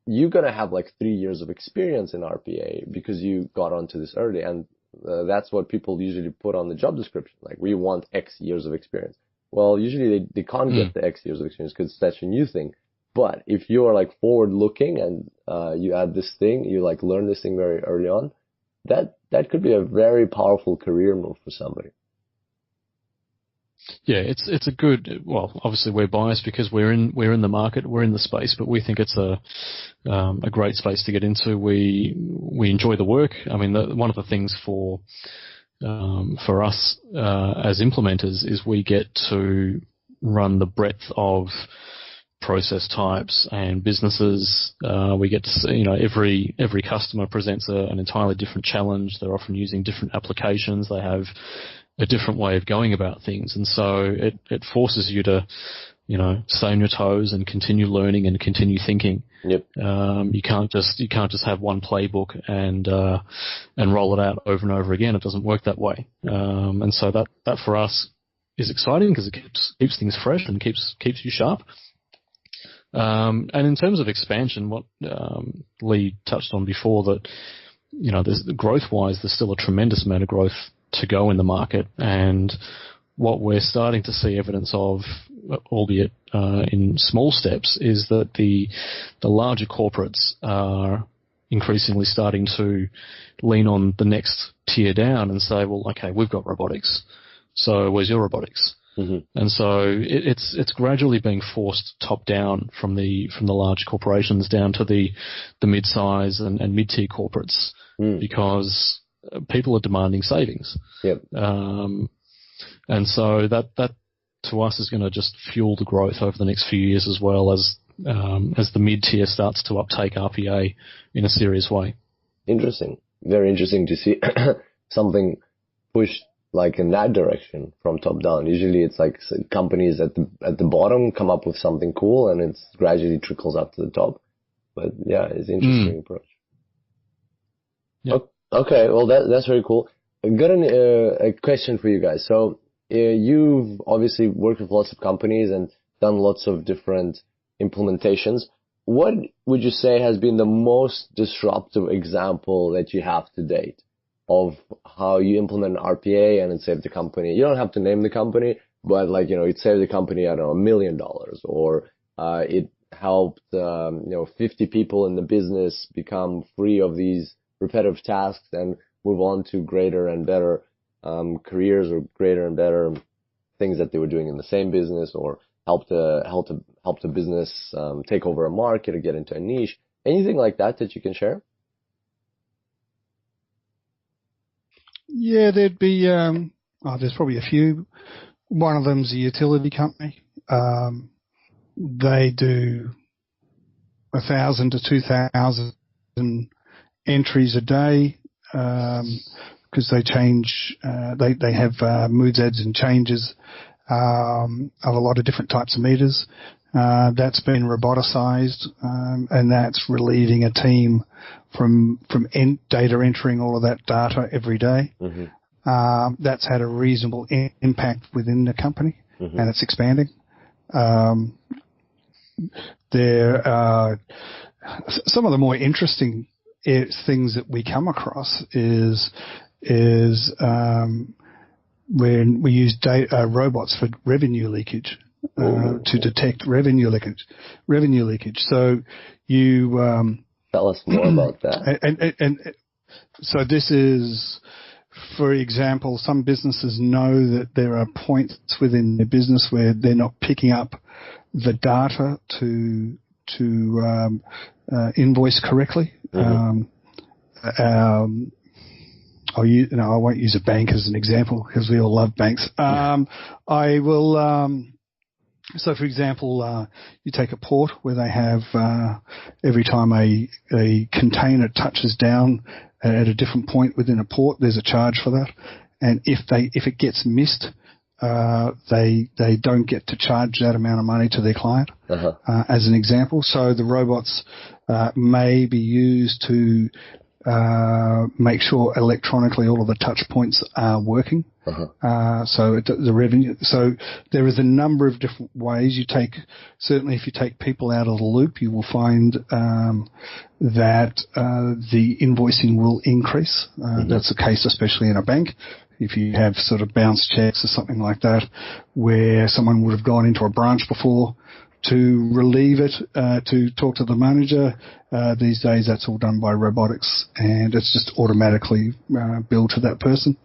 You're going to have like 3 years of experience in RPA because you got onto this early. And that's what people usually put on the job description. Like, we want X years of experience. Well, usually they can't get the X years of experience because it's such a new thing. But if you are like forward looking and you add this thing, you like learn this thing very early on, that could be a very powerful career move for somebody. Yeah, it's a good. Well, obviously we're biased because we're in the market, we're in the space, but we think it's a great space to get into. We enjoy the work. I mean, one of the things for us as implementers is we get to run the breadth of process types and businesses. We get to see, every customer presents an entirely different challenge. They're often using different applications. They have a different way of going about things, and so it forces you to, stay on your toes and continue learning and continue thinking. Yep. You can't just have one playbook and roll it out over and over again. It doesn't work that way. And so that for us is exciting because it keeps things fresh and keeps you sharp. And in terms of expansion, what Lee touched on before, that there's growth-wise, there's still a tremendous amount of growth to go in the market, and what we're starting to see evidence of, albeit in small steps, is that the larger corporates are increasingly starting to lean on the next tier down and say, well, okay, we've got robotics, so where's your robotics? Mm-hmm. And so it's gradually being forced top down from the large corporations down to the mid-size and mid-tier corporates, because people are demanding savings. Yep. And so that to us is going to just fuel the growth over the next few years, as well as the mid-tier starts to uptake RPA in a serious way. Interesting. Very interesting to see something pushed like in that direction from top down. Usually it's like companies at the bottom come up with something cool and it gradually trickles up to the top. But yeah, it's an interesting approach. Yep. Okay, well that's very cool. I've got a question for you guys. So you've obviously worked with lots of companies and done lots of different implementations. What would you say has been the most disruptive example that you have to date of how you implement an RPA and it saved the company? You don't have to name the company, but like, it saved the company, I don't know, $1 million, or it helped 50 people in the business become free of these repetitive tasks and move on to greater and better careers, or greater and better things that they were doing in the same business, or help the business take over a market or get into a niche. Anything like that you can share? Yeah, there'd be, there's probably a few. One of them's a utility company. They do 1,000 to 2,000 entries a day, because they change, they have moves, adds and changes of a lot of different types of meters. That's been roboticized, and that's relieving a team from data entering all of that data every day. Mm-hmm. That's had a reasonable impact within the company, mm-hmm. and it's expanding. There are some of the more interesting things that we come across is when we use robots for revenue leakage. To detect revenue leakage. So you tell us more about that. And so this is, for example, some businesses know that there are points within their business where they're not picking up the data to invoice correctly. Mm-hmm. I won't use a bank as an example because we all love banks. I will. So, for example, you take a port where they have every time a container touches down at a different point within a port, there's a charge for that. And if it gets missed, they don't get to charge that amount of money to their client. As an example. So the robots may be used to make sure electronically all of the touch points are working. So the revenue. So there is a number of different ways certainly if you take people out of the loop, you will find that the invoicing will increase. That's the case, especially in a bank. If you have sort of bounce checks or something like that, where someone would have gone into a branch before to relieve it, to talk to the manager. These days that's all done by robotics, and it's just automatically billed to that person.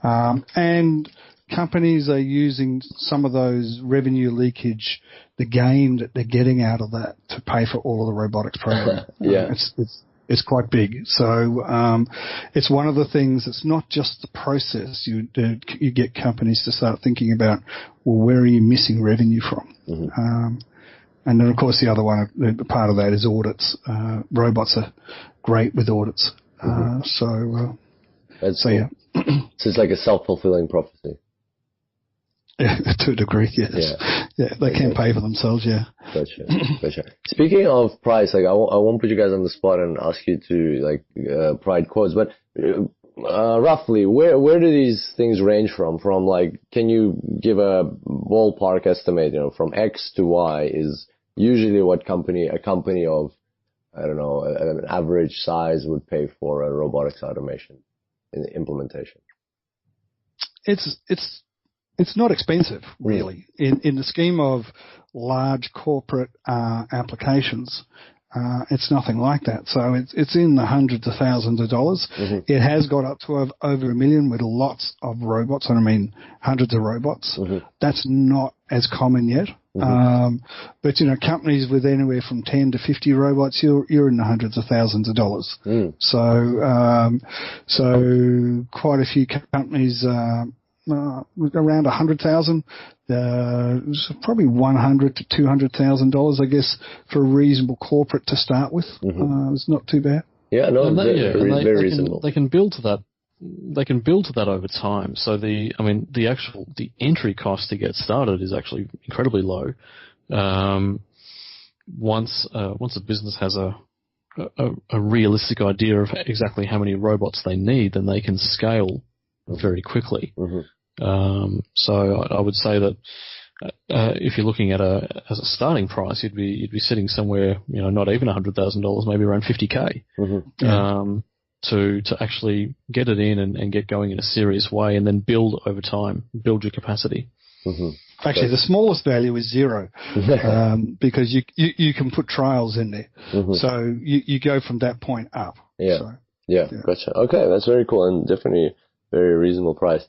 And companies are using some of those revenue leakage, the gain that they're getting out of that, to pay for all of the robotics program. Yeah. It's quite big. So it's one of the things. It's not just the process. You get companies to start thinking about, well, where are you missing revenue from? Mm-hmm. And then, of course, the other one, the part of that is audits. Robots are great with audits. Mm-hmm. So yeah. So it's like a self-fulfilling prophecy. Yeah, to a degree, yes. Yeah, they can pay for themselves, yeah. Gotcha. Speaking of price, like I won't put you guys on the spot and ask you to provide quotes, but roughly, where do these things range from? From like, can you give a ballpark estimate? From X to Y is usually what a company of, I don't know, an average size would pay for a robotics automation implementation. It's It's not expensive, really. In the scheme of large corporate applications, it's nothing like that. So it's in the hundreds of thousands of dollars. It has got up to over $1 million with lots of robots, and I mean hundreds of robots. That's not as common yet. But companies with anywhere from 10 to 50 robots, you're in the hundreds of thousands of dollars. So quite a few companies, around 100,000, probably $100,000 to $200,000, I guess, for a reasonable corporate to start with. It's not too bad. Yeah, no, very reasonable. They can build to that. They can build to that over time. So the entry cost to get started is actually incredibly low. Once a business has a realistic idea of exactly how many robots they need, then they can scale very quickly. So I would say that if you're looking at as a starting price, you'd be sitting somewhere, not even $100,000, maybe around $50,000, to actually get it in and get going in a serious way, and then build over time, build your capacity. Actually, the smallest value is zero, because you can put trials in there. So you go from that point up. Gotcha. Okay, that's very cool and definitely very reasonable price.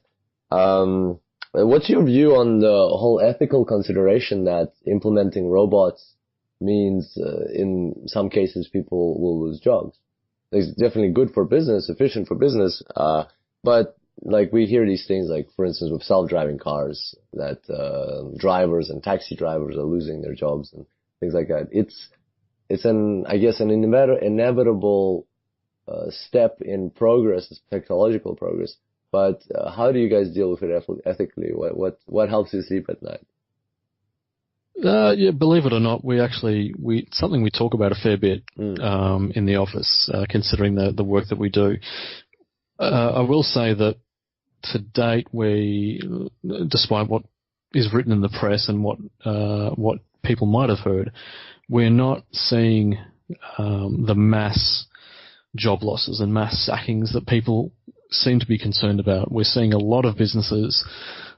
What's your view on the whole ethical consideration that implementing robots means in some cases people will lose jobs? It's definitely good for business, efficient for business, but like we hear these things, like for instance with self-driving cars, that drivers and taxi drivers are losing their jobs and things like that. It's an inevitable step in progress, technological progress. But how do you guys deal with it ethically? What helps you sleep at night? Believe it or not, something we talk about a fair bit in the office, considering the work that we do. I will say that to date, despite what is written in the press and what people might have heard, we're not seeing the mass job losses and mass sackings that people seem to be concerned about. We're seeing a lot of businesses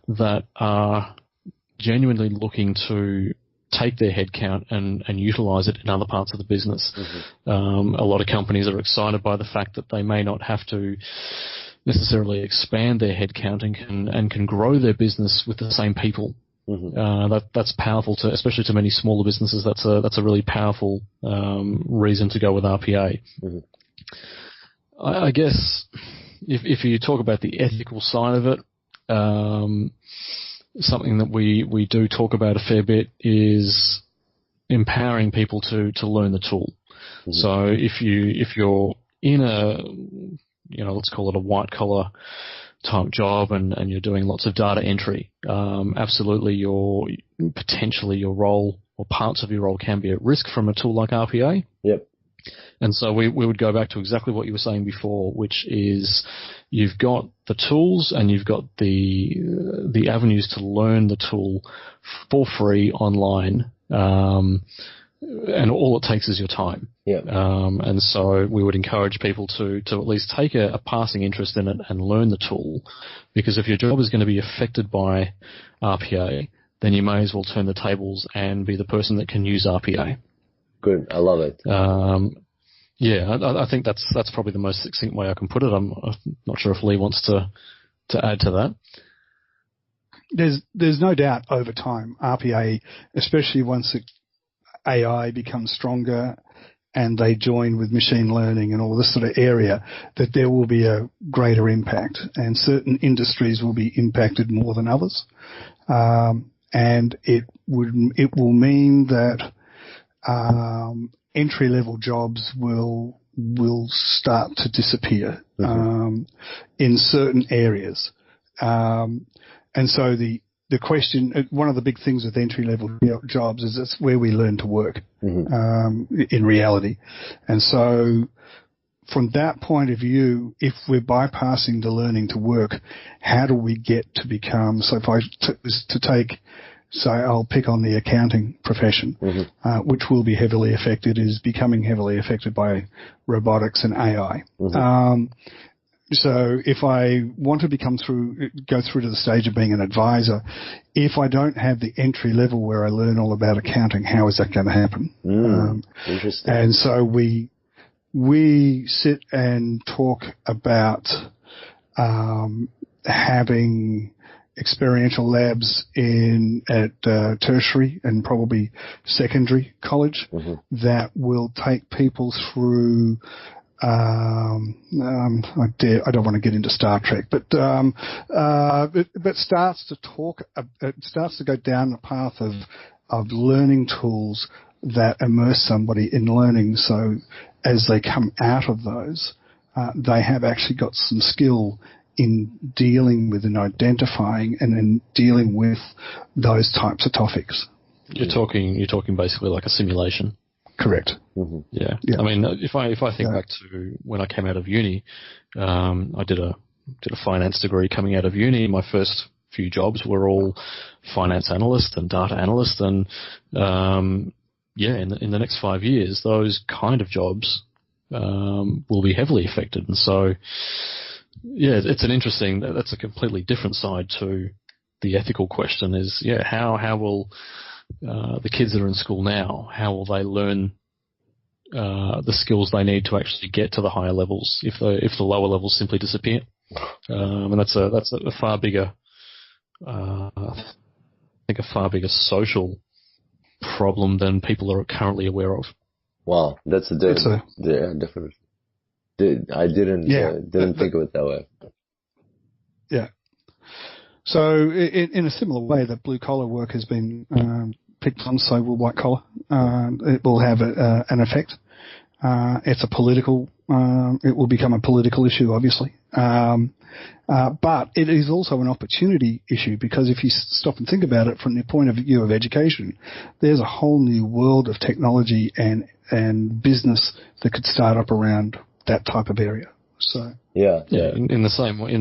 that are genuinely looking to take their headcount and utilize it in other parts of the business. A lot of companies are excited by the fact that they may not have to necessarily expand their headcount and can grow their business with the same people. That's powerful, especially to many smaller businesses. That's a really powerful reason to go with RPA. I guess if you talk about the ethical side of it, something that we do talk about a fair bit is empowering people to learn the tool. So if you're in a, let's call it a white collar type job and you're doing lots of data entry, absolutely potentially your role or parts of your role can be at risk from a tool like RPA. And so we would go back to exactly what you were saying before, which is you've got the tools and you've got the avenues to learn the tool for free online, and all it takes is your time. And so we would encourage people to at least take a passing interest in it and learn the tool, because if your job is going to be affected by RPA, then you may as well turn the tables and be the person that can use RPA. Good, I love it. I think that's probably the most succinct way I can put it. I'm not sure if Lee wants to add to that. There's no doubt over time, RPA, especially once AI becomes stronger and they join with machine learning and all this sort of area, that there will be a greater impact, and certain industries will be impacted more than others. And it will mean that entry-level jobs will start to disappear in certain areas. And so the question, one of the big things with entry-level jobs is that's where we learn to work in reality. And so from that point of view, if we're bypassing the learning to work, how do we get to become, so if I was to take, so I'll pick on the accounting profession, which will be heavily affected, is becoming heavily affected by robotics and AI. So if I want to go through to the stage of being an advisor, if I don't have the entry level where I learn all about accounting, how is that going to happen? Interesting. And so we sit and talk about having experiential labs at tertiary and probably secondary college that will take people through. I don't want to get into Star Trek, but starts to go down the path of learning tools that immerse somebody in learning. So as they come out of those, they have actually got some skill in dealing with and identifying and then dealing with those types of topics. You're talking basically like a simulation. Correct. Yeah. I mean, if I think back to when I came out of uni, I did a finance degree coming out of uni. My first few jobs were all finance analyst and data analyst, and in the next 5 years, those kind of jobs will be heavily affected. And so, it's an interesting. That's a completely different side to the ethical question. Is how will the kids that are in school now, how will they learn the skills they need to actually get to the higher levels if the lower levels simply disappear? And that's a far bigger, I think, a far bigger social problem than people are currently aware of. Wow, definitely. I didn't think of it that way. Yeah. So in a similar way that blue collar work has been picked on, so will white collar. It will have an effect. It's a political. It will become a political issue, obviously. But it is also an opportunity issue, because if you stop and think about it from the point of view of education, there's a whole new world of technology and business that could start up around that type of area. So in the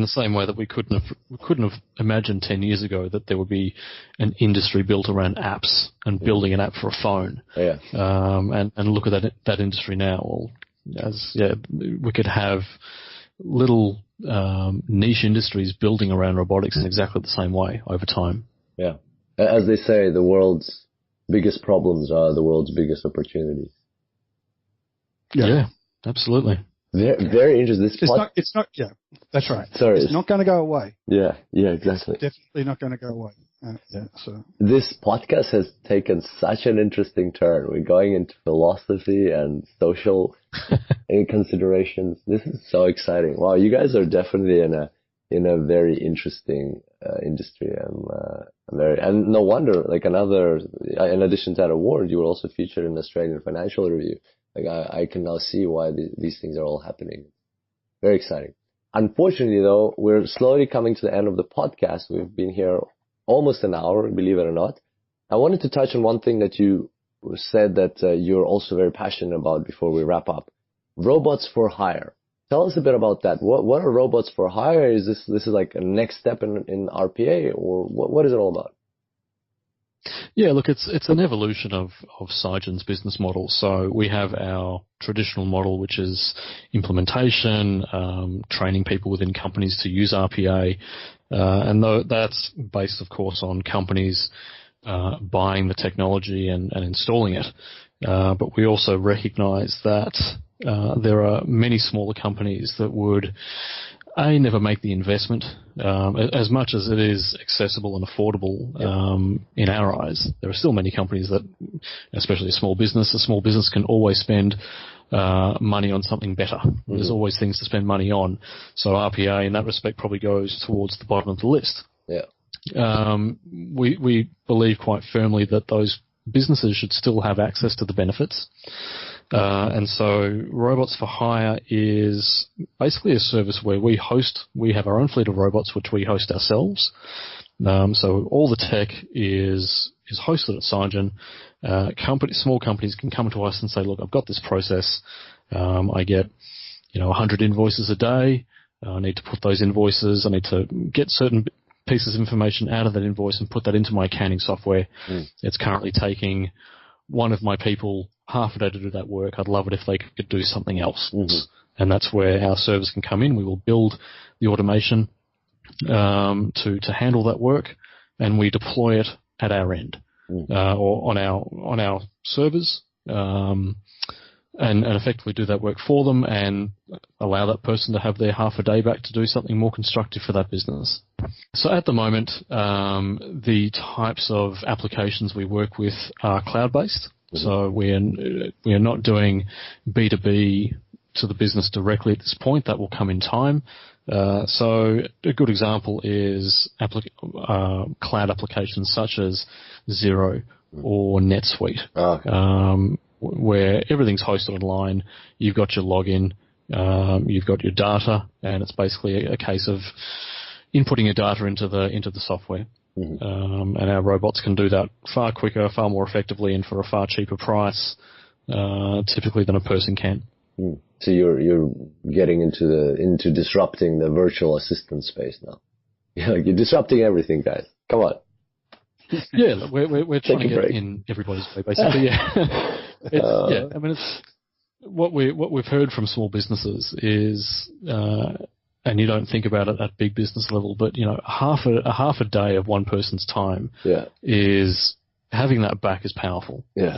same way that we couldn't have imagined 10 years ago that there would be an industry built around apps and building an app for a phone. And look at that industry now. Well, we could have little niche industries building around robotics in exactly the same way over time. Yeah, as they say, the world's biggest problems are the world's biggest opportunities. Yeah, absolutely. Very interesting. It's not. Yeah, that's right. Sorry, it's not going to go away. Yeah, exactly. It's definitely not going to go away. So this podcast has taken such an interesting turn. We're going into philosophy and social considerations. This is so exciting. Wow, you guys are definitely in a very interesting industry. And no wonder, in addition to that award, you were also featured in the Australian Financial Review. I can now see why these things are all happening. Very exciting. Unfortunately, though, we're slowly coming to the end of the podcast. We've been here almost an hour, believe it or not. I wanted to touch on one thing that you said that you're also very passionate about before we wrap up. Robots for hire. Tell us a bit about that. What are robots for hire? Is this is like a next step in RPA, or what is it all about? Yeah, look, it's an evolution of CiGen's business model. So we have our traditional model, which is implementation, training people within companies to use RPA, and that's based, of course, on companies buying the technology and installing it. But we also recognize that there are many smaller companies that would never make the investment, as much as it is accessible and affordable in our eyes. There are still many companies that, especially a small business can always spend money on something better. Mm-hmm. There's always things to spend money on. So RPA, in that respect, probably goes towards the bottom of the list. Yeah. We believe quite firmly that those businesses should still have access to the benefits. And so Robots for Hire is basically a service where we have our own fleet of robots, which we host ourselves. So all the tech is hosted at CiGen. Small companies can come to us and say, look, I've got this process. I get, 100 invoices a day. I need to put those invoices. I need to get certain pieces of information out of that invoice and put that into my accounting software. It's currently taking one of my people half a day to do that work. I'd love it if they could do something else. And that's where our service can come in. We will build the automation to handle that work, and we deploy it at our end or on our servers, and effectively do that work for them and allow that person to have their half a day back to do something more constructive for that business. So at the moment, the types of applications we work with are cloud-based. So we are not doing B2B to the business directly at this point. That will come in time. So a good example is cloud applications such as Xero or NetSuite, where everything's hosted online. You've got your login, you've got your data, and it's basically a case of inputting your data into the software. And our robots can do that far quicker, far more effectively, and for a far cheaper price, typically than a person can. So you're getting into disrupting the virtual assistant space now. You're disrupting everything, guys. Come on. Yeah, we're trying to get in everybody's way, basically. Yeah, I mean, it's what we've heard from small businesses is, and you don't think about it at big business level, but half a day of one person's time is. Having that back is powerful. Yeah.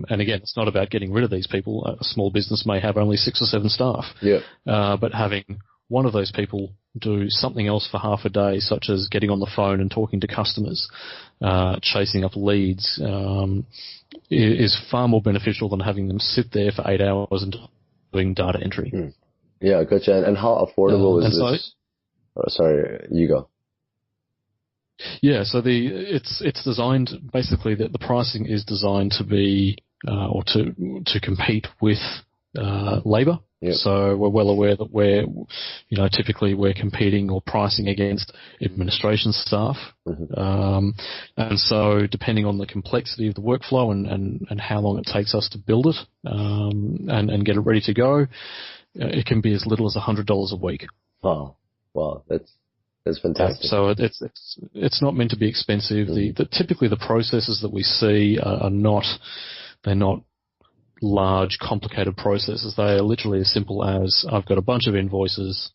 And again, it's not about getting rid of these people. A small business may have only 6 or 7 staff. Yeah. But having one of those people do something else for half a day, such as getting on the phone and talking to customers, chasing up leads, is far more beneficial than having them sit there for 8 hours and doing data entry. Yeah, gotcha. And how affordable is this? Sorry, you go. Yeah, so it's designed basically that the pricing is designed to be or to compete with labour. Yep. So we're well aware that typically we're competing or pricing against administration staff, and so depending on the complexity of the workflow and how long it takes us to build it and get it ready to go, it can be as little as $100 a week. Wow, that's fantastic. Yeah, so it's not meant to be expensive. Typically the processes that we see are not large, complicated processes. They are literally as simple as I've got a bunch of invoices.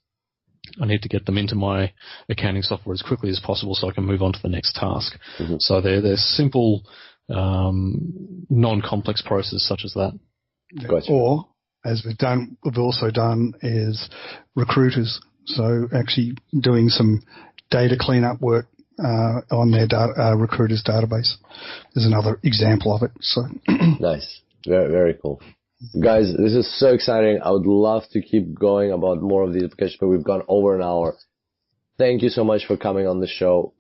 I need to get them into my accounting software as quickly as possible so I can move on to the next task. So they're simple, non-complex processes such as that. Gotcha. Or, as we've also done is recruiters. So actually doing some data cleanup work on their recruiters database is another example of it. So nice, very very cool, guys. This is so exciting. I would love to keep going about more of these applications, but we've gone over an hour. Thank you so much for coming on the show.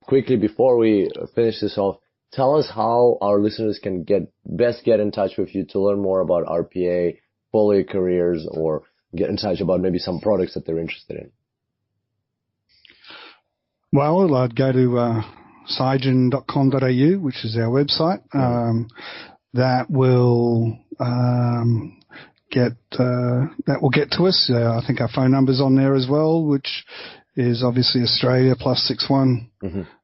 Quickly before we finish this off, tell us how our listeners can best get in touch with you to learn more about RPA, follow your careers, or get in touch about maybe some products that they're interested in. Well, I'd go to CiGen.com.au, which is our website. That will get to us. I think our phone number's on there as well, which is obviously Australia +61.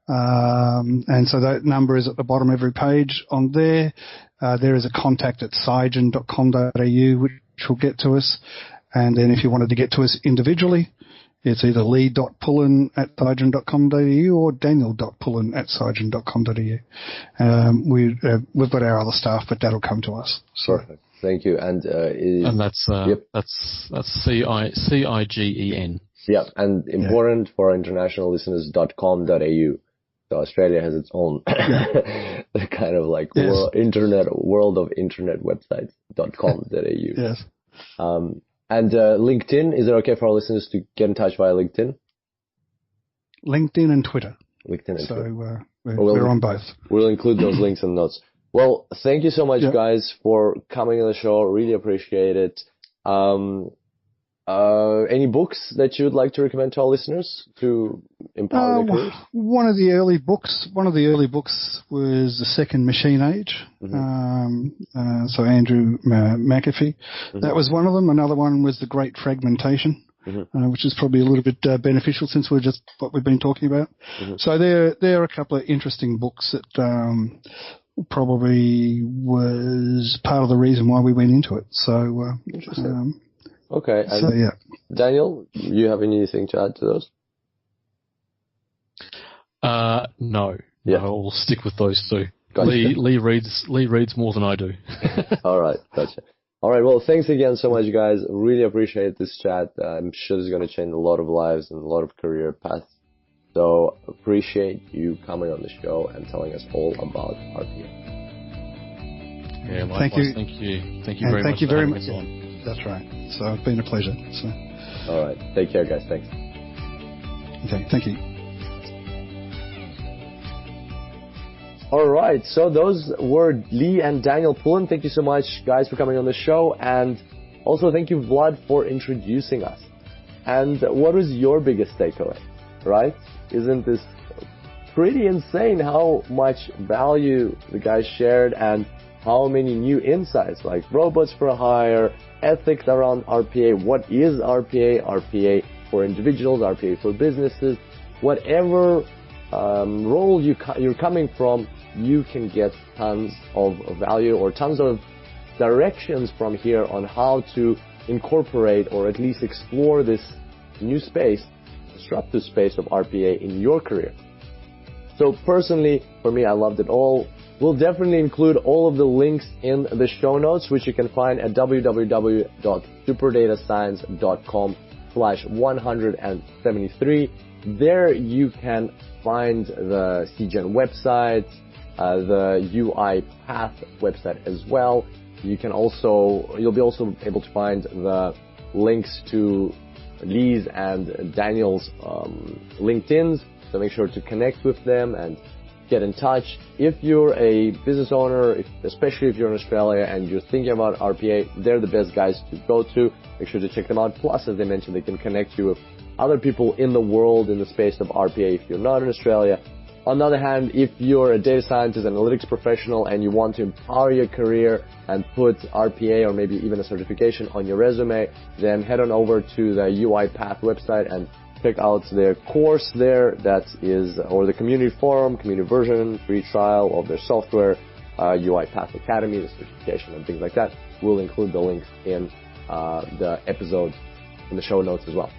And so that number is at the bottom of every page on there. There is a contact at CiGen.com.au, which will get to us. And then if you wanted to get to us individually, it's either lee.pullen@cigen.com.au or daniel.pullen@cigen.com.au. We've got our other staff, but that'll come to us. Perfect. Thank you. And that's CIGEN. Yeah, and important for our international listeners, .com.au. So Australia has its own kind of like world of internet websites, .com.au. Yes. And LinkedIn, is it okay for our listeners to get in touch via LinkedIn? LinkedIn and Twitter. Twitter. So we're on both. We'll include those links in the notes. Well, thank you so much, guys, for coming on the show. Really appreciate it. Any books that you would like to recommend to our listeners to empower their careers? One of the early books was The Second Machine Age. So Andrew McAfee. That was one of them. Another one was The Great Fragmentation, which is probably a little bit beneficial since we're just what we've been talking about. So there are a couple of interesting books that probably was part of the reason why we went into it. So Okay. And so yeah. Daniel, you have anything to add to those? No. Yeah. No, I'll stick with those two. Gotcha. Lee reads more than I do. All right, gotcha. All right, well, thanks again so much, guys. Really appreciate this chat. I'm sure this is going to change a lot of lives and a lot of career paths. So appreciate you coming on the show and telling us all about RPA. Yeah, likewise. Thank you very much. Thank you very much. That's right. So it's been a pleasure. So. All right, take care, guys. Thanks. Okay, thank you. All right, so those were Lee and Daniel Pullen. Thank you so much, guys, for coming on the show. And also thank you, Vlad, for introducing us. And what was your biggest takeaway, right? Isn't this pretty insane how much value the guys shared and how many new insights, like robots for hire, ethics around RPA, what is RPA, RPA for individuals, RPA for businesses, whatever role you're coming from, you can get tons of value or tons of directions from here on how to incorporate or at least explore this new space, disruptive space of RPA in your career. So personally, for me, I loved it all. We'll definitely include all of the links in the show notes, which you can find at www.superdataScience.com/173. There you can find the CiGen website, the UiPath website as well. You'll be also able to find the links to Lee's and Daniel's LinkedIn's, so make sure to connect with them and get in touch. If you're a business owner, especially if you're in Australia and you're thinking about RPA, they're the best guys to go to. Make sure to check them out. Plus, as they mentioned, they can connect you with other people in the world in the space of RPA if you're not in Australia. On the other hand, if you're a data scientist, analytics professional, and you want to empower your career and put RPA or maybe even a certification on your resume, then head on over to the UiPath website and check out their course there, or the community forum, community version, free trial of their software, UiPath Academy, the certification and things like that. We'll include the links in the episode in the show notes as well.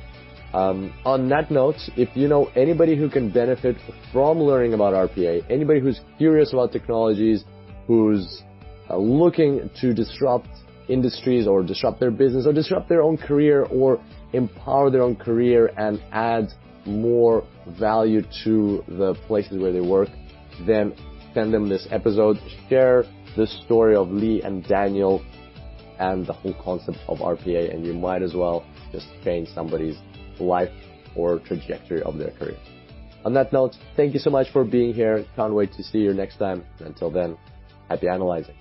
On that note, if you know anybody who can benefit from learning about RPA, anybody who's curious about technologies, who's looking to disrupt industries or disrupt their business or disrupt their own career or empower their own career and add more value to the places where they work, then send them this episode. Share the story of Lee and Daniel and the whole concept of RPA, and you might as well just change somebody's life or trajectory of their career. On that note, thank you so much for being here. Can't wait to see you next time. Until then, happy analyzing.